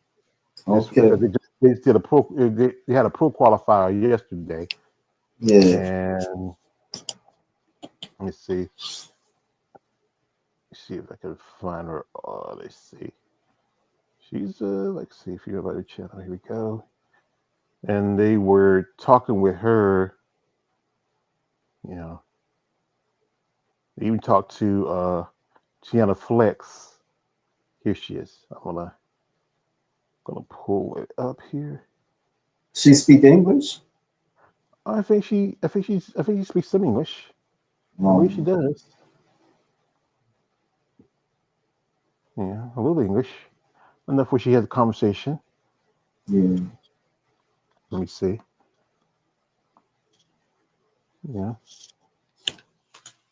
This Okay. because they did a pro. They had a pro qualifier yesterday, Yeah. and let me see if I can find her. Let's see. She's let's see if you're about to channel. Here we go. and they were talking with her. You know, they even talked to Tiana Flex. Here she is. I'm gonna pull it up here. She speak English? I think she speaks some English. I believe she Um, does. Yeah, a little English. Enough where she has a conversation. yeah. Let me see. Yeah,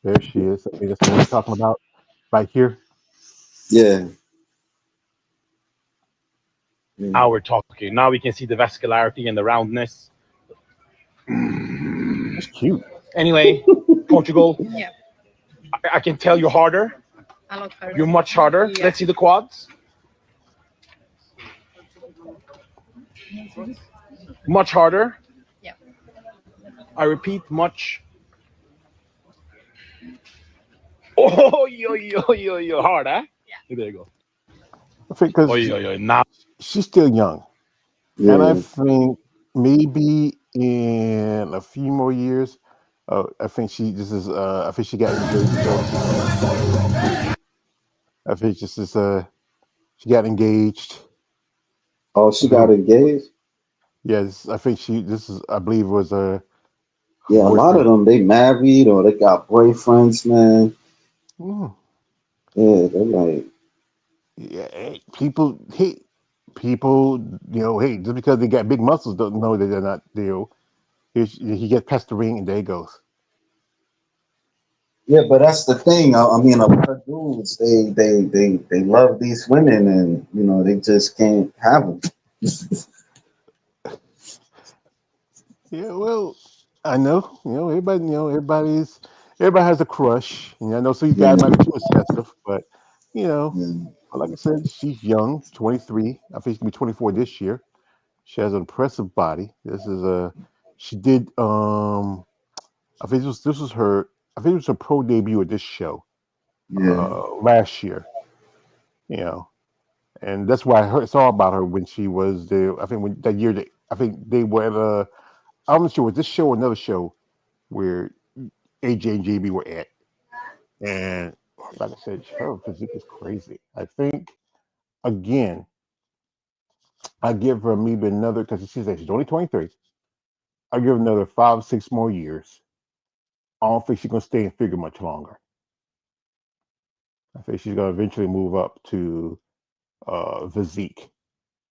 there she is. I think that's the one we're talking about right here. Yeah. Yeah. Now we're talking. Now we can see the vascularity and the roundness. That's cute. Anyway, Portugal, Yeah, I can tell you're harder. a lot You're harder. much harder. Yeah. Let's see the quads. Much harder. Yeah. I repeat, much. Oh, yo, hard, huh? There you go. I think Oh, because yo. Now, she's still young, and I Yeah. think maybe in a few more years, I think I think she got engaged. So I think this is she got engaged. Oh, I she think got engaged? yes, I think this is I believe was her Yeah, a lot of boyfriend. them, they married or they got boyfriends, man. Mm. Yeah, they're like, Yeah, people, hey, just because they got big muscles don't know that they're not, he gets past the ring and there he goes. yeah, but that's the thing. I mean, a lot of dudes, they love these women and, they just can't have them. Yeah, well, I know, everybody has a crush. And I know some of you guys Yeah, might be too excessive, but you know, yeah, like I said, she's young, 23. I think she's gonna be 24 this year. She has an impressive body. She did, I think this was her, I think it was her pro debut at this show, yeah, last year, you know, and that's why saw about her when she was there. I think when that year, I think they were at I'm not sure was this show or another show where AJ and JB were at, and like I said, her physique is crazy. I think again, I give her maybe another because she said she's only 23. I give her another 5, 6 more years. I don't think she's gonna stay in figure much longer. I think she's gonna eventually move up to physique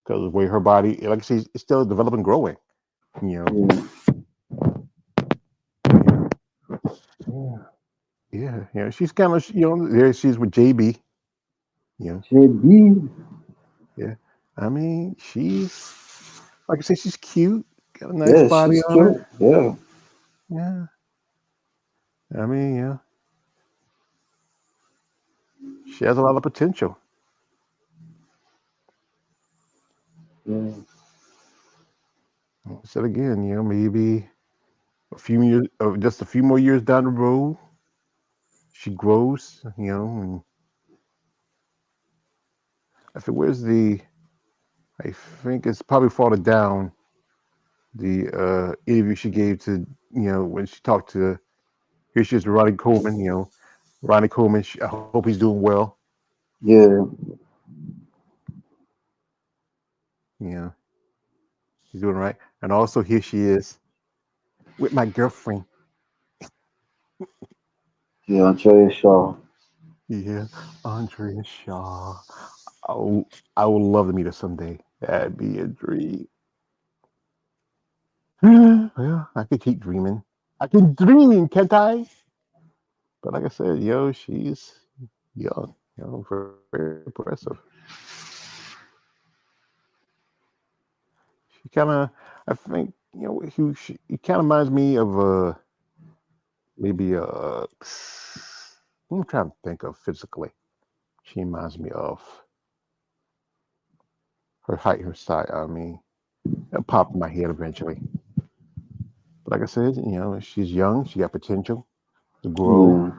because the way her body, like I said, it's still developing, growing. You know, yeah. yeah, yeah, yeah, yeah. She's kind of, there she's with JB. You know, JB. yeah. I mean, she's like I said, she's cute. Got a nice Yeah, body she's on her. cute. Yeah, Yeah. I mean, yeah, she has a lot of potential. yeah, Like I said again, maybe a few years, just a few more years down the road, she grows. And I think I think it's probably falling down the interview she gave to when she talked to here she is with Ronnie Coleman. Ronnie Coleman. I hope he's doing well. yeah, You know, he's doing right. And also here she is with my girlfriend. yeah. Andrea Shaw. Yeah, Andrea Shaw. Oh, I would love to meet her someday. That'd be a dream. Well, I could keep dreaming. I can dream, can't I? But like I said, she's young. Very impressive. She kind of, I think, he kind of reminds me of maybe I'm trying to think of physically. She reminds me of her height, her size. I mean, it'll pop in my head eventually. But like I said, she's young. She got potential to grow. Yeah,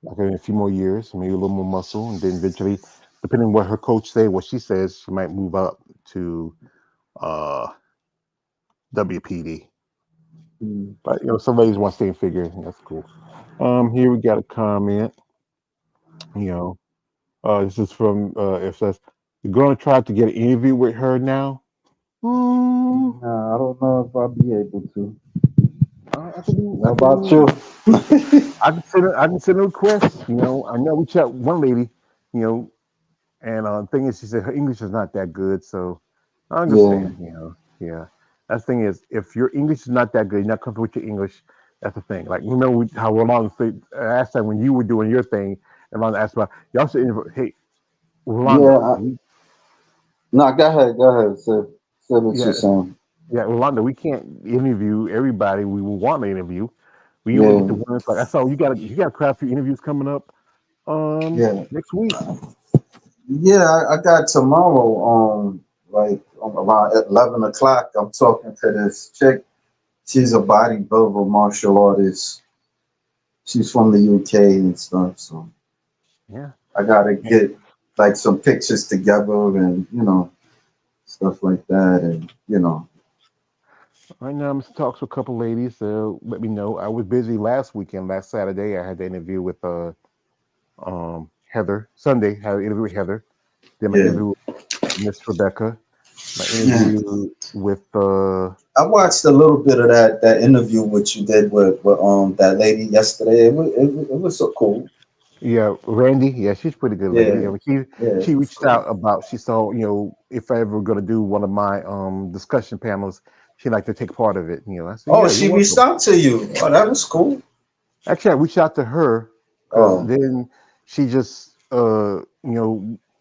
Like in a few more years, maybe a little more muscle, and then eventually, depending on what her coach say, what she says, she might move up to uh WPD. Mm. But some ladies want to stay in figure, and that's cool. Here we got a comment. You know, this is from it says you're gonna try to get an interview with her now. Hmm. Nah, I don't know if I'll be able to. I can do. What about you? I can send a request. I know we chat one lady. You know, and the thing is, she said her English is not that good, so I Yeah, understand. Yeah. That's the thing is, if your English is not that good, you're not comfortable with your English. That's the thing. Like remember how Rolando said last time when you were doing your thing, and Rolando asked about y'all said, "Hey, yeah. Rolando, No, go ahead. Say what you're yeah, saying. yeah, Rolando, we can't interview everybody we will want to interview. We only get Yeah, to one. Like I saw you got a crowd few interviews coming up yeah, next week. yeah. I got tomorrow like around 11 o'clock. I'm talking to this chick. She's a bodybuilder, martial artist. She's from the UK and stuff. So Yeah. I gotta get like some pictures together and stuff like that, and Right now, I'm talks with a couple ladies. Let me know. I was busy last weekend, last Saturday. I had the interview with Heather. Sunday, had an interview with Heather. Then my yeah, interview with Miss Rebecca. My yeah. interview with I watched a little bit of that interview which you did with that lady yesterday. It was so cool. yeah, Randy. Yeah, she's a pretty good lady. Yeah, I mean, she yeah, she it's reached cool. out about she saw if I ever going to do one of my discussion panels, she'd like to take part of it. I said, Oh, yeah, you're she reached welcome. out to you. Oh, that was cool. Actually, I reached out to her because Oh, then she just,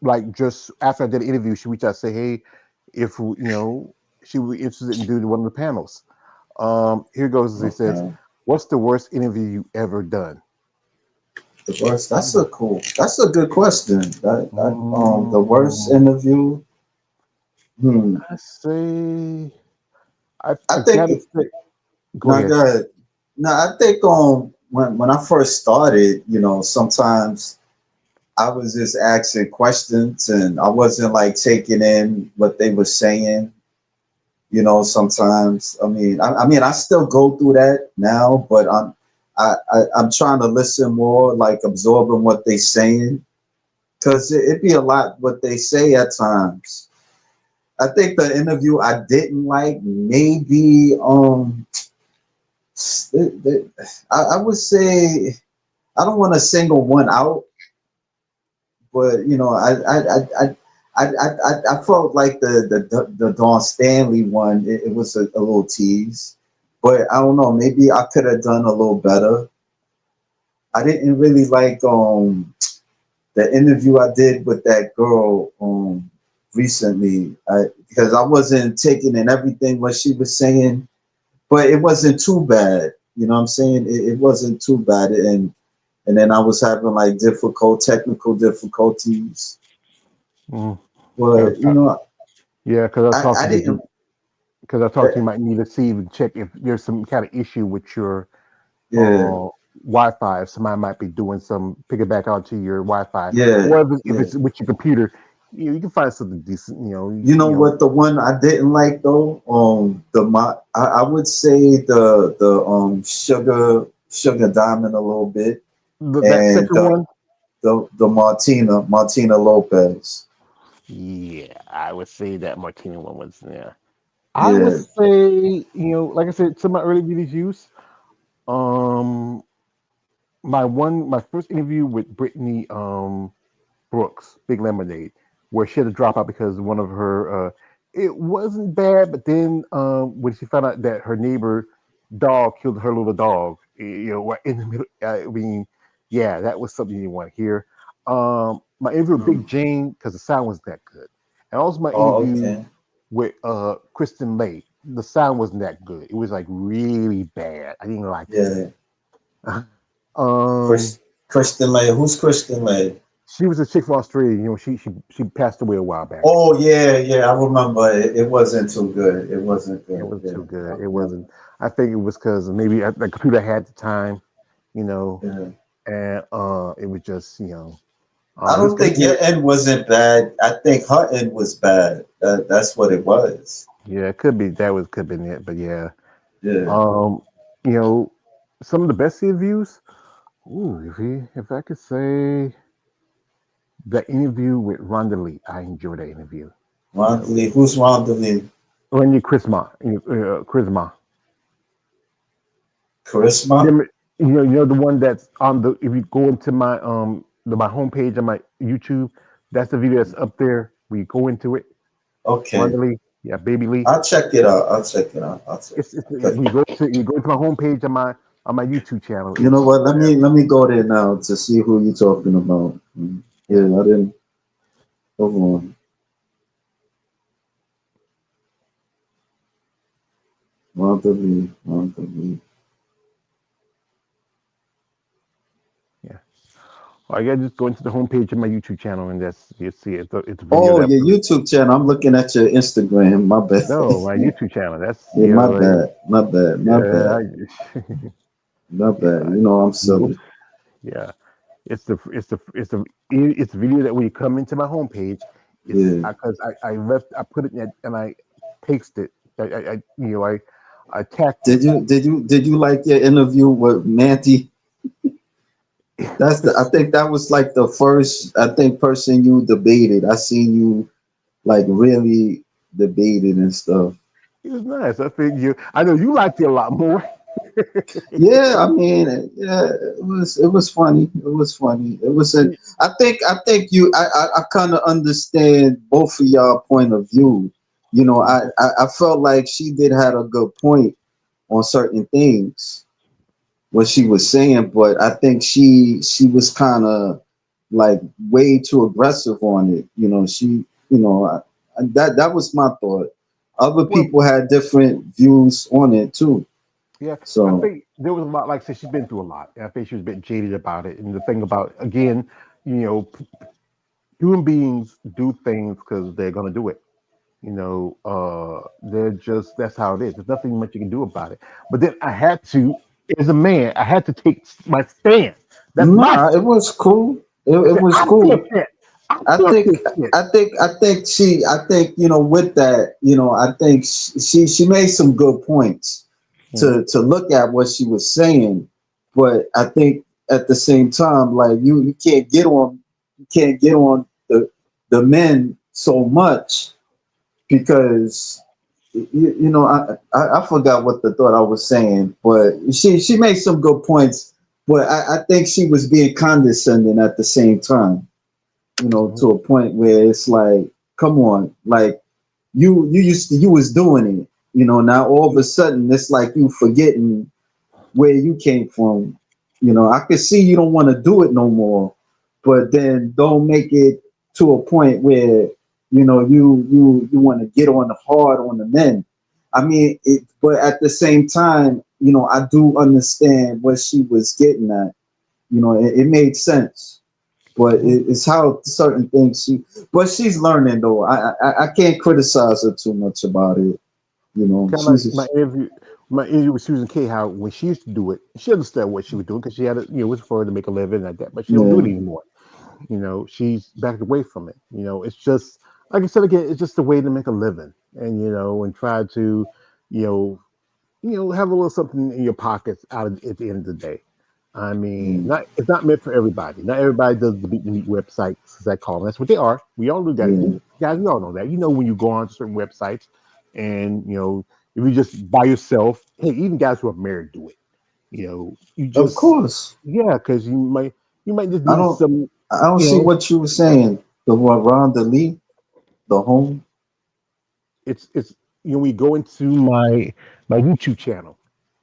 like just after I did the interview, she reached out and say, hey, if she would be interested in doing one of the panels. Here goes. He says, okay. "What's the worst interview you ever done?" The worst. That's a cool. That's a good question. The worst Mm, interview. Hmm. I say, I I think. gotta say, go No, ahead. go ahead. No, I think when I first started, sometimes I was just asking questions and I wasn't like taking in what they were saying. Sometimes I mean I still go through that now, but I'm trying to listen more, like absorbing what they saying, because it be a lot what they say at times. I think the interview I didn't like, maybe I would say, I don't want to single one out, but I felt like the Don Stanley one. It was a little tease, but I don't know. Maybe I could have done a little better. I didn't really like the interview I did with that girl recently, because I wasn't taking in everything what she was saying, but it wasn't too bad. You know what I'm saying? It wasn't too bad, and then I was having like difficult technical difficulties. Mm. Yeah, But yeah, because I was I talking to didn't. you. Because I talked to you, might need to see and check if there's some kind of issue with your Yeah, uh, Wi-Fi. If somebody might be doing some piggyback onto your Wi-Fi, yeah, or if yeah. it's with your computer, you can find something decent. You know what? The one I didn't like though, I would say the sugar diamond a little bit, that and second one. the Martina Lopez. Yeah, I would say that Martina one was there. I would Yeah. say, like I said, some of my early reviews. Um, my first interview with Brittany Brooks, Big Lemonade, where she had to drop out because one of her it wasn't bad, but then when she found out that her neighbor dog killed her little dog, right in the middle. I mean, yeah, that was something you want to hear. My interview with Big Mm. Jane because the sound wasn't that good, and also my Oh, interview okay. with Kristen Lay. The sound wasn't that good. It was like really bad. I didn't like it. Yeah. um, Kristen May. Who's Kristen May? she was a chick from Australia. She passed away a while back. Oh, yeah, yeah. I remember. It wasn't too good. It wasn't It good. wasn't Yeah, too I good. It remember. wasn't. I think it was because maybe the computer I had at the time, you know, Yeah. and it was just, I this don't guy think here. your end wasn't bad. I think her end was bad. That's what it was. Yeah, it could be that was could have been it, but yeah. Yeah. Um, you know, some of the best interviews. Ooh, if I could say the interview with Rhonda Lee, I enjoyed that interview. You know, Rondelli. Who's Rondelli? Randy Charisma. Charisma? You know the one that's on the. If you go into my homepage on my YouTube, that's the video that's up there. We go into it. Okay. Rhonda Lee, yeah, Baby Lee. I'll check it out. I'll check it out. I'll check It's it out. we go to you go to my homepage on my YouTube channel. You know It's what? Let me go there now to see who you're talking about. yeah. Yeah, I didn't. Hold on. Rondelli. Rondelli. Yeah. I gotta just go into the homepage of my YouTube channel and that's you see it. It's a video Oh, that your YouTube channel. I'm looking at your Instagram. My bad. no my YouTube channel. That's Yeah, my bad. My bad. My yeah bad. My bad. yeah You know I'm you- silly. yeah. It's the video that when you come into my homepage, it's Yeah. because I put it in and I pasted. I tagged it. Did you like your interview with Manty? That's the. I think that was like the first. I think person you debated. I seen you like really debated and stuff. It was nice. I think you. I know you liked it a lot more. Yeah, I mean, yeah, it was funny. It was funny. It was a. I think you. I kind of understand both of y'all point of view. I felt like she did had a good point on certain things what she was saying, but I think she was kind of like way too aggressive on it. That was my thought. Other Well, people had different views on it too. yeah, I So think there was a lot. Like I said, she's been through a lot. And I think she was a bit jaded about it. And the thing about again, you know, human beings do things because they're gonna do it. They're just that's how it is. There's nothing much you can do about it. But then I had to, as a man, I had to take my stand. That's my nah, it was cool. I It said, was I feel cool. shit. I I feel think this shit. I think with that, I think she made some good points Mhm. to look at what she was saying, but I think at the same time, like you can't get on the men so much because I forgot what the thought I was saying, but she made some good points, but I think she was being condescending at the same time, Mhm. to a point where it's like, come on, like you was doing it, now all of a sudden it's like you forgetting where you came from. I could see you don't want to do it no more, but then don't make it to a point where you want to get on the hard on the men. I mean, but at the same time, I do understand what she was getting at. It made sense, but Mhm. it's how certain things but she's learning though. I can't criticize her too much about it. Kind of like my interview with Susan K. How when she used to do it, she understood what she was doing because she had it was for her to make a living like that, but she don't do it yeah. anymore. She's backed away from it. It's just like I said again, it's just a way to make a living, and try to, you know, have a little something in your pockets at the end of the day. I mean, Mm, not it's not meant for everybody. Not everybody does the beat the meat websites, as I call them. That's what they are. We all do that. yeah. Guys, we all know that. When you go on certain websites, and if you just by yourself, hey, even guys who are married do it. You Of just course. yeah, because you might just I need don't some, I don't you see know, what you were saying. The one Rhonda Lee, the home. it's we go into my YouTube channel.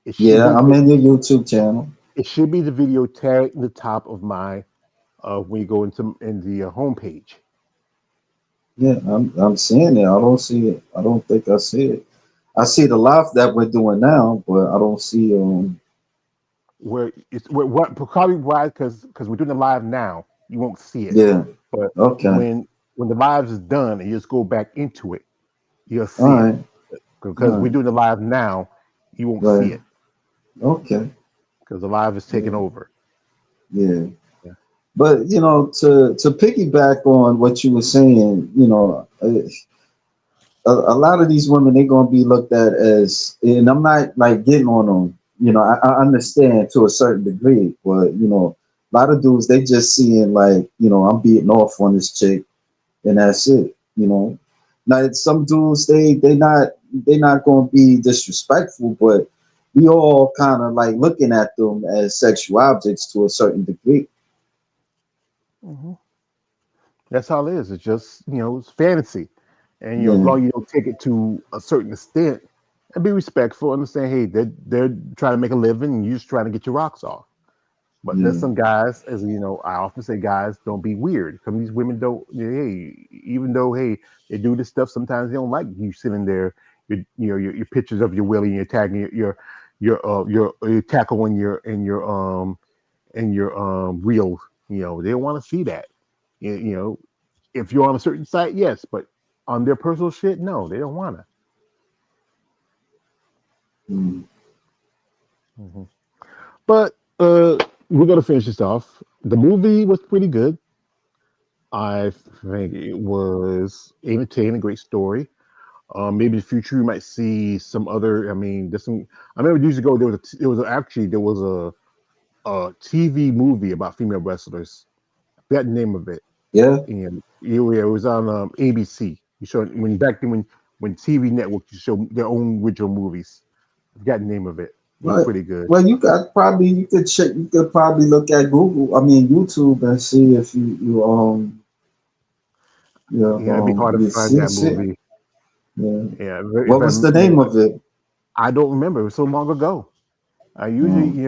It should Yeah, be I'm in your YouTube channel. it should be the video tag in the top of my when you go into in the homepage Yeah, I'm seeing it. I don't see it. I don't think I see it. I see the live that we're doing now, but I don't see where it's where what probably why because we're doing the live now you won't see it, yeah. but Okay. when the live is done and you just go back into it, you'll All see it right. All because we're right. doing the live now. You won't see Right. it Okay. because the live is taking Yeah. over. Yeah. Yeah. But to piggyback on what you were saying, a lot of these women they're gonna be looked at as, and I'm not like getting on them. You know, I understand to a certain degree, but you know, a lot of dudes they just seeing like, you know, I'm beating off on this chick and that's it. You know, now some dudes they not gonna be disrespectful, but we all kind of like looking at them as sexual objects to a certain degree. Hmm. That's all it is. It's just it's fantasy, and as Yeah. long as you don't take it to a certain extent, and be respectful, understand. Hey, they're trying to make a living, and you're just trying to get your rocks off. But there's Yeah. some guys, as you know, I often say, guys, don't be weird. Some of these women don't. Hey, even though they do this stuff, sometimes they don't like you sitting there. Your pictures of your willy and you're tagging your tackle in your reels. They don't want to see that. You know, if you're on a certain site, yes, but on their personal shit, no, they don't want to. Mm. Hmm. But we're gonna finish this off. The movie was pretty good. I think it was entertaining, a great story. Maybe in the future we might see some other. I mean, there's some. I remember years ago there was a TV movie about female wrestlers. I forgot the name of it, Yeah. and it was on ABC. You showed when back then when TV networks you show their own original movies. I forgot the name of it. It was Right. pretty good. Well, you could check. You could probably look at Google. I mean, YouTube and see if Yeah, it'd be hard to you find see that shit. movie. Yeah. Yeah, What was the name of it? I don't remember. It was so long ago. I usually,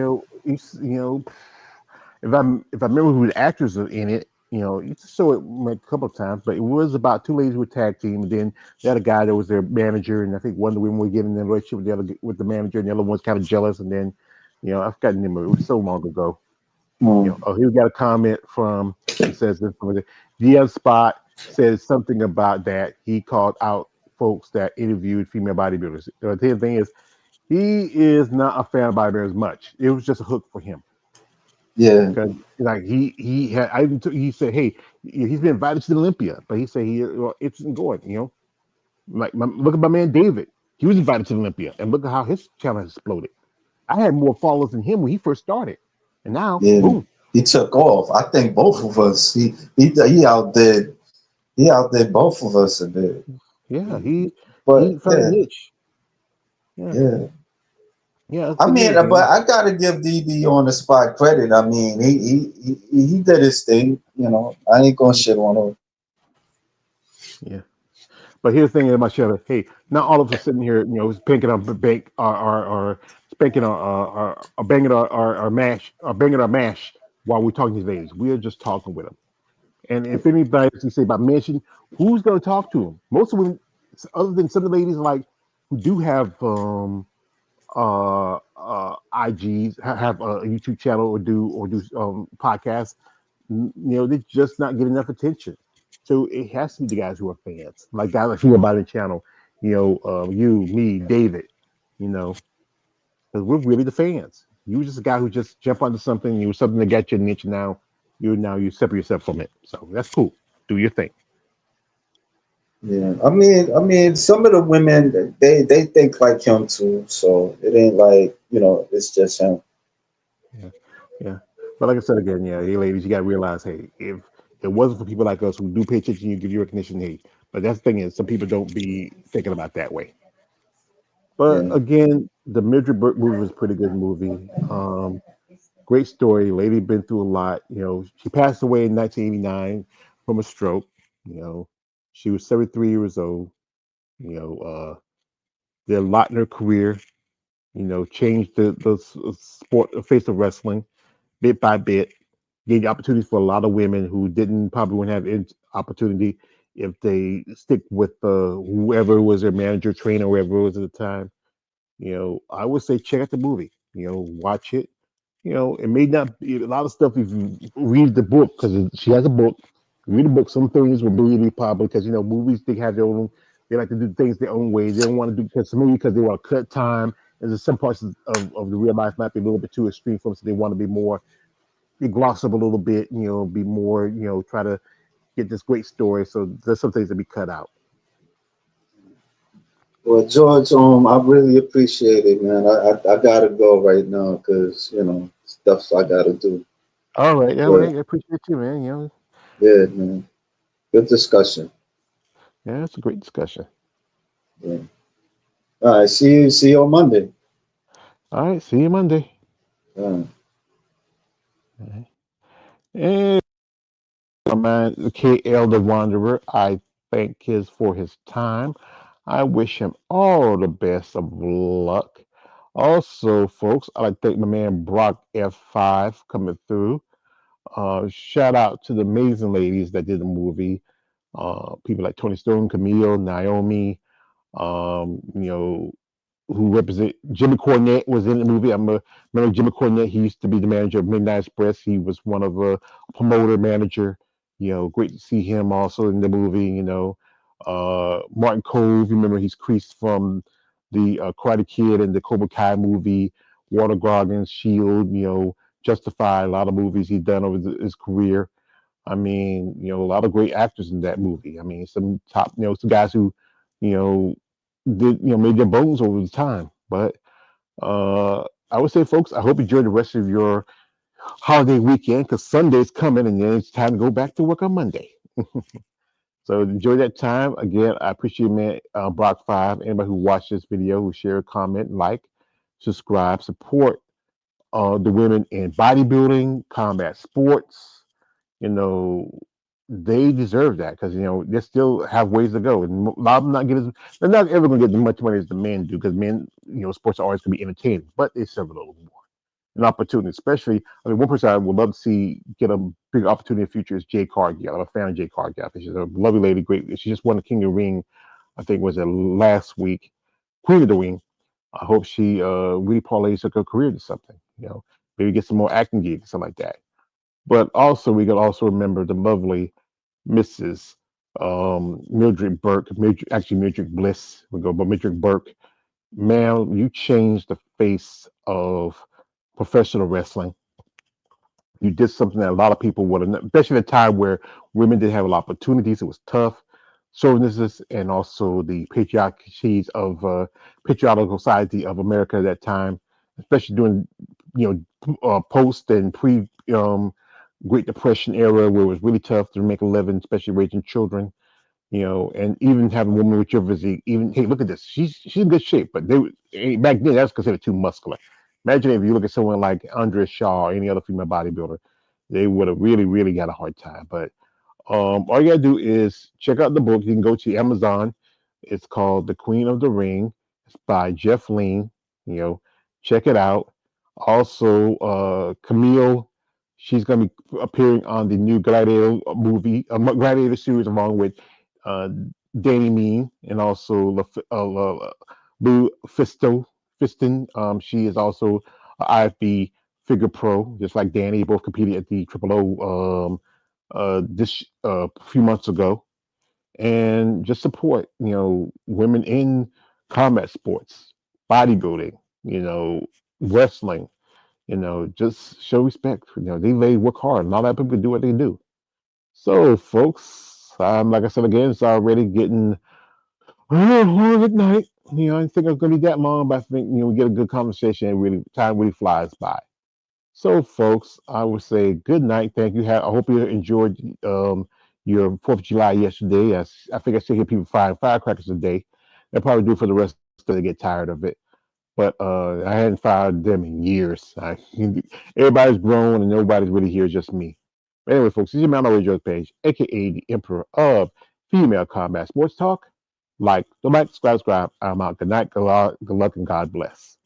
Um, if I remember who the actors are in it, you just show it like a couple of times. But it was about two ladies with tag team, and then they had a guy that was their manager, and I think one of the women was getting in a relationship with the manager, and the other one was kind of jealous. And then, I forgot the name of it. It was so long ago. um, Oh, here we got a comment from. It says this. DM Spot says something about that. He called out folks that interviewed female bodybuilders. The thing is, he is not a fan of bodybuilders much. It was just a hook for him yeah. because like he had he said, hey, he's been invited to the Olympia, but he said he interested in going. Like look at my man David. He was invited to the Olympia, and look at how his channel has exploded. I had more followers than him when he first started, and now Yeah. boom, He took off. I think both of us. He outdid both of us a bit. yeah, he But found a yeah, niche. Yeah, yeah. yeah, that's I pretty mean, good, but man. I gotta give DB on the spot credit. I mean, he did his thing. You know, I ain't gonna Mm, shit on him. yeah. But here's the thing about Shelley. Hey, not all of us are sitting here, spanking our bank or spanking our banging our mash or banging our mash while we're talking to these ladies. We are just talking with them. And if anybody can say about mention, who's going to talk to them? Most of them, other than some of the ladies like who do have IGs, have a YouTube channel or do podcasts, they're just not getting enough attention. So it has to be the guys who are fans, like guys like you about the channel, you, me, David, you know, because we're really the fans. You were just a guy who just jumped onto something, you were something that got your niche. Now you separate yourself from it. So that's cool. Do your thing. Yeah, I mean, some of the women they think like him too. So it ain't like it's just him. Yeah, yeah. But like I said again, yeah, hey ladies, you gotta realize, hey, if it wasn't for people like us who do pay attention, you give you recognition, hey. But that's the thing is, some people don't be thinking about that way. But Yeah, again, the Mildred Burke movie was a pretty good movie. Great story. Lady been through a lot. She passed away in 1989 from a stroke. You know, she was 73 years old. You know, did a lot in her career. Changed the sport, the face of wrestling bit by bit. Gave the opportunity for a lot of women who didn't probably wouldn't have opportunity if they stick with whoever was their manager, trainer, whoever it was at the time. I would say check out the movie. Watch it. It may not be a lot of stuff if you read the book because she has a book. Read the book. Some things will be probably because movies they have their own. They like to do things their own way. They don't want to do because maybe because they want to cut time. And there's some parts of the real life might be a little bit too extreme for them, so they want to be more be gloss up a little bit. Be more. Try to get this great story. So there's some things that be cut out. Well, George, I really appreciate it, man. I gotta go right now because stuff I gotta do. All right, all But right. I appreciate you, man. yeah, man, good discussion. Yeah, it's a great discussion. Yeah. All right, see you on Monday. All right, see you Monday. Uh, All right. And my man, KL the Wanderer, I thank his for his time. I wish him all the best of luck. Also, folks, I'd like to thank my man Brock F5 coming through. Shout out to the amazing ladies that did the movie. People like Tony Stone, Camille, Naomi, you know, who represent Jimmy Cornette was in the movie. Remember Jimmy Cornette. He used to be the manager of Midnight Express. He was one of a promoter manager. Great to see him also in the movie. Martin Cove. Remember he's Kreese from the Karate Kid and the Cobra Kai movie. Water Goggins, Shield. Justify. A lot of movies he's done over his career. I mean, a lot of great actors in that movie. I mean, some top, some guys who, you know, made their bones over the time. But I would say, folks, I hope you enjoy the rest of your holiday weekend because Sunday's coming and then it's time to go back to work on Monday. So enjoy that time. Again, I appreciate man, Brock 5, anybody who watched this video, who share, comment, like, subscribe, support the women in bodybuilding, combat sports, you know, they deserve that because they still have ways to go, and a lot of them not getting. They're not ever going to get as much money as the men do because men, sports are always going to be entertaining, but they deserve a little more an opportunity. Especially, I mean, one person I would love to see get a big opportunity in the future is Jay Cargill. I'm a fan of Jay Cargill. She's a lovely lady, great. She just won the King of the Ring, I think was it last week, Queen of the Ring. I hope she really parlays her career to something. Maybe get some more acting gigs, something like that. But also, we can also remember the lovely Mrs. Mildred Burke, actually Mildred Bliss. We go, but Mildred Burke, ma'am, you changed the face of professional wrestling. You did something that a lot of people would have, especially at a time where women didn't have a lot of opportunities. It was tough. Chauvinists and also the patriarchies of patriarchal society of America at that time, especially during post and pre Great Depression era where it was really tough to make a living, especially raising children. And even having a woman with your physique, even hey, look at this, she's in good shape, but back then that's considered too muscular. Imagine if you look at someone like Andrea Shaw or any other female bodybuilder, they would have really, really got a hard time. But all you gotta do is check out the book. You can go to Amazon. It's called The Queen of the Ring. It's by Jeff Lean. You know, check it out. Also, Camille, she's gonna be appearing on the new Gladiator movie, Gladiator series, along with uh, Danny Mean and also Lou Fiston. She is also a IFB figure pro, just like Danny. Both competed at the Triple O this a few months ago, and just support women in combat sports, bodybuilding, wrestling. Just show respect. They work hard. Not a lot of people do what they do. So, folks, like I said again, it's already getting long at night. I didn't think it was going to be that long, but I think we get a good conversation. And really, time really flies by. So, folks, I would say good night. Thank you. I hope you enjoyed your 4th of July yesterday. I think I still hear people firing firecrackers a day. They'll probably do it for the rest of they get tired of it. But I hadn't fired them in years. Everybody's grown and nobody's really here, just me. But anyway, folks, this is your man on the page, aka the Emperor of Female Combat Sports Talk. Like, subscribe. I'm out. Good night, good luck, and God bless.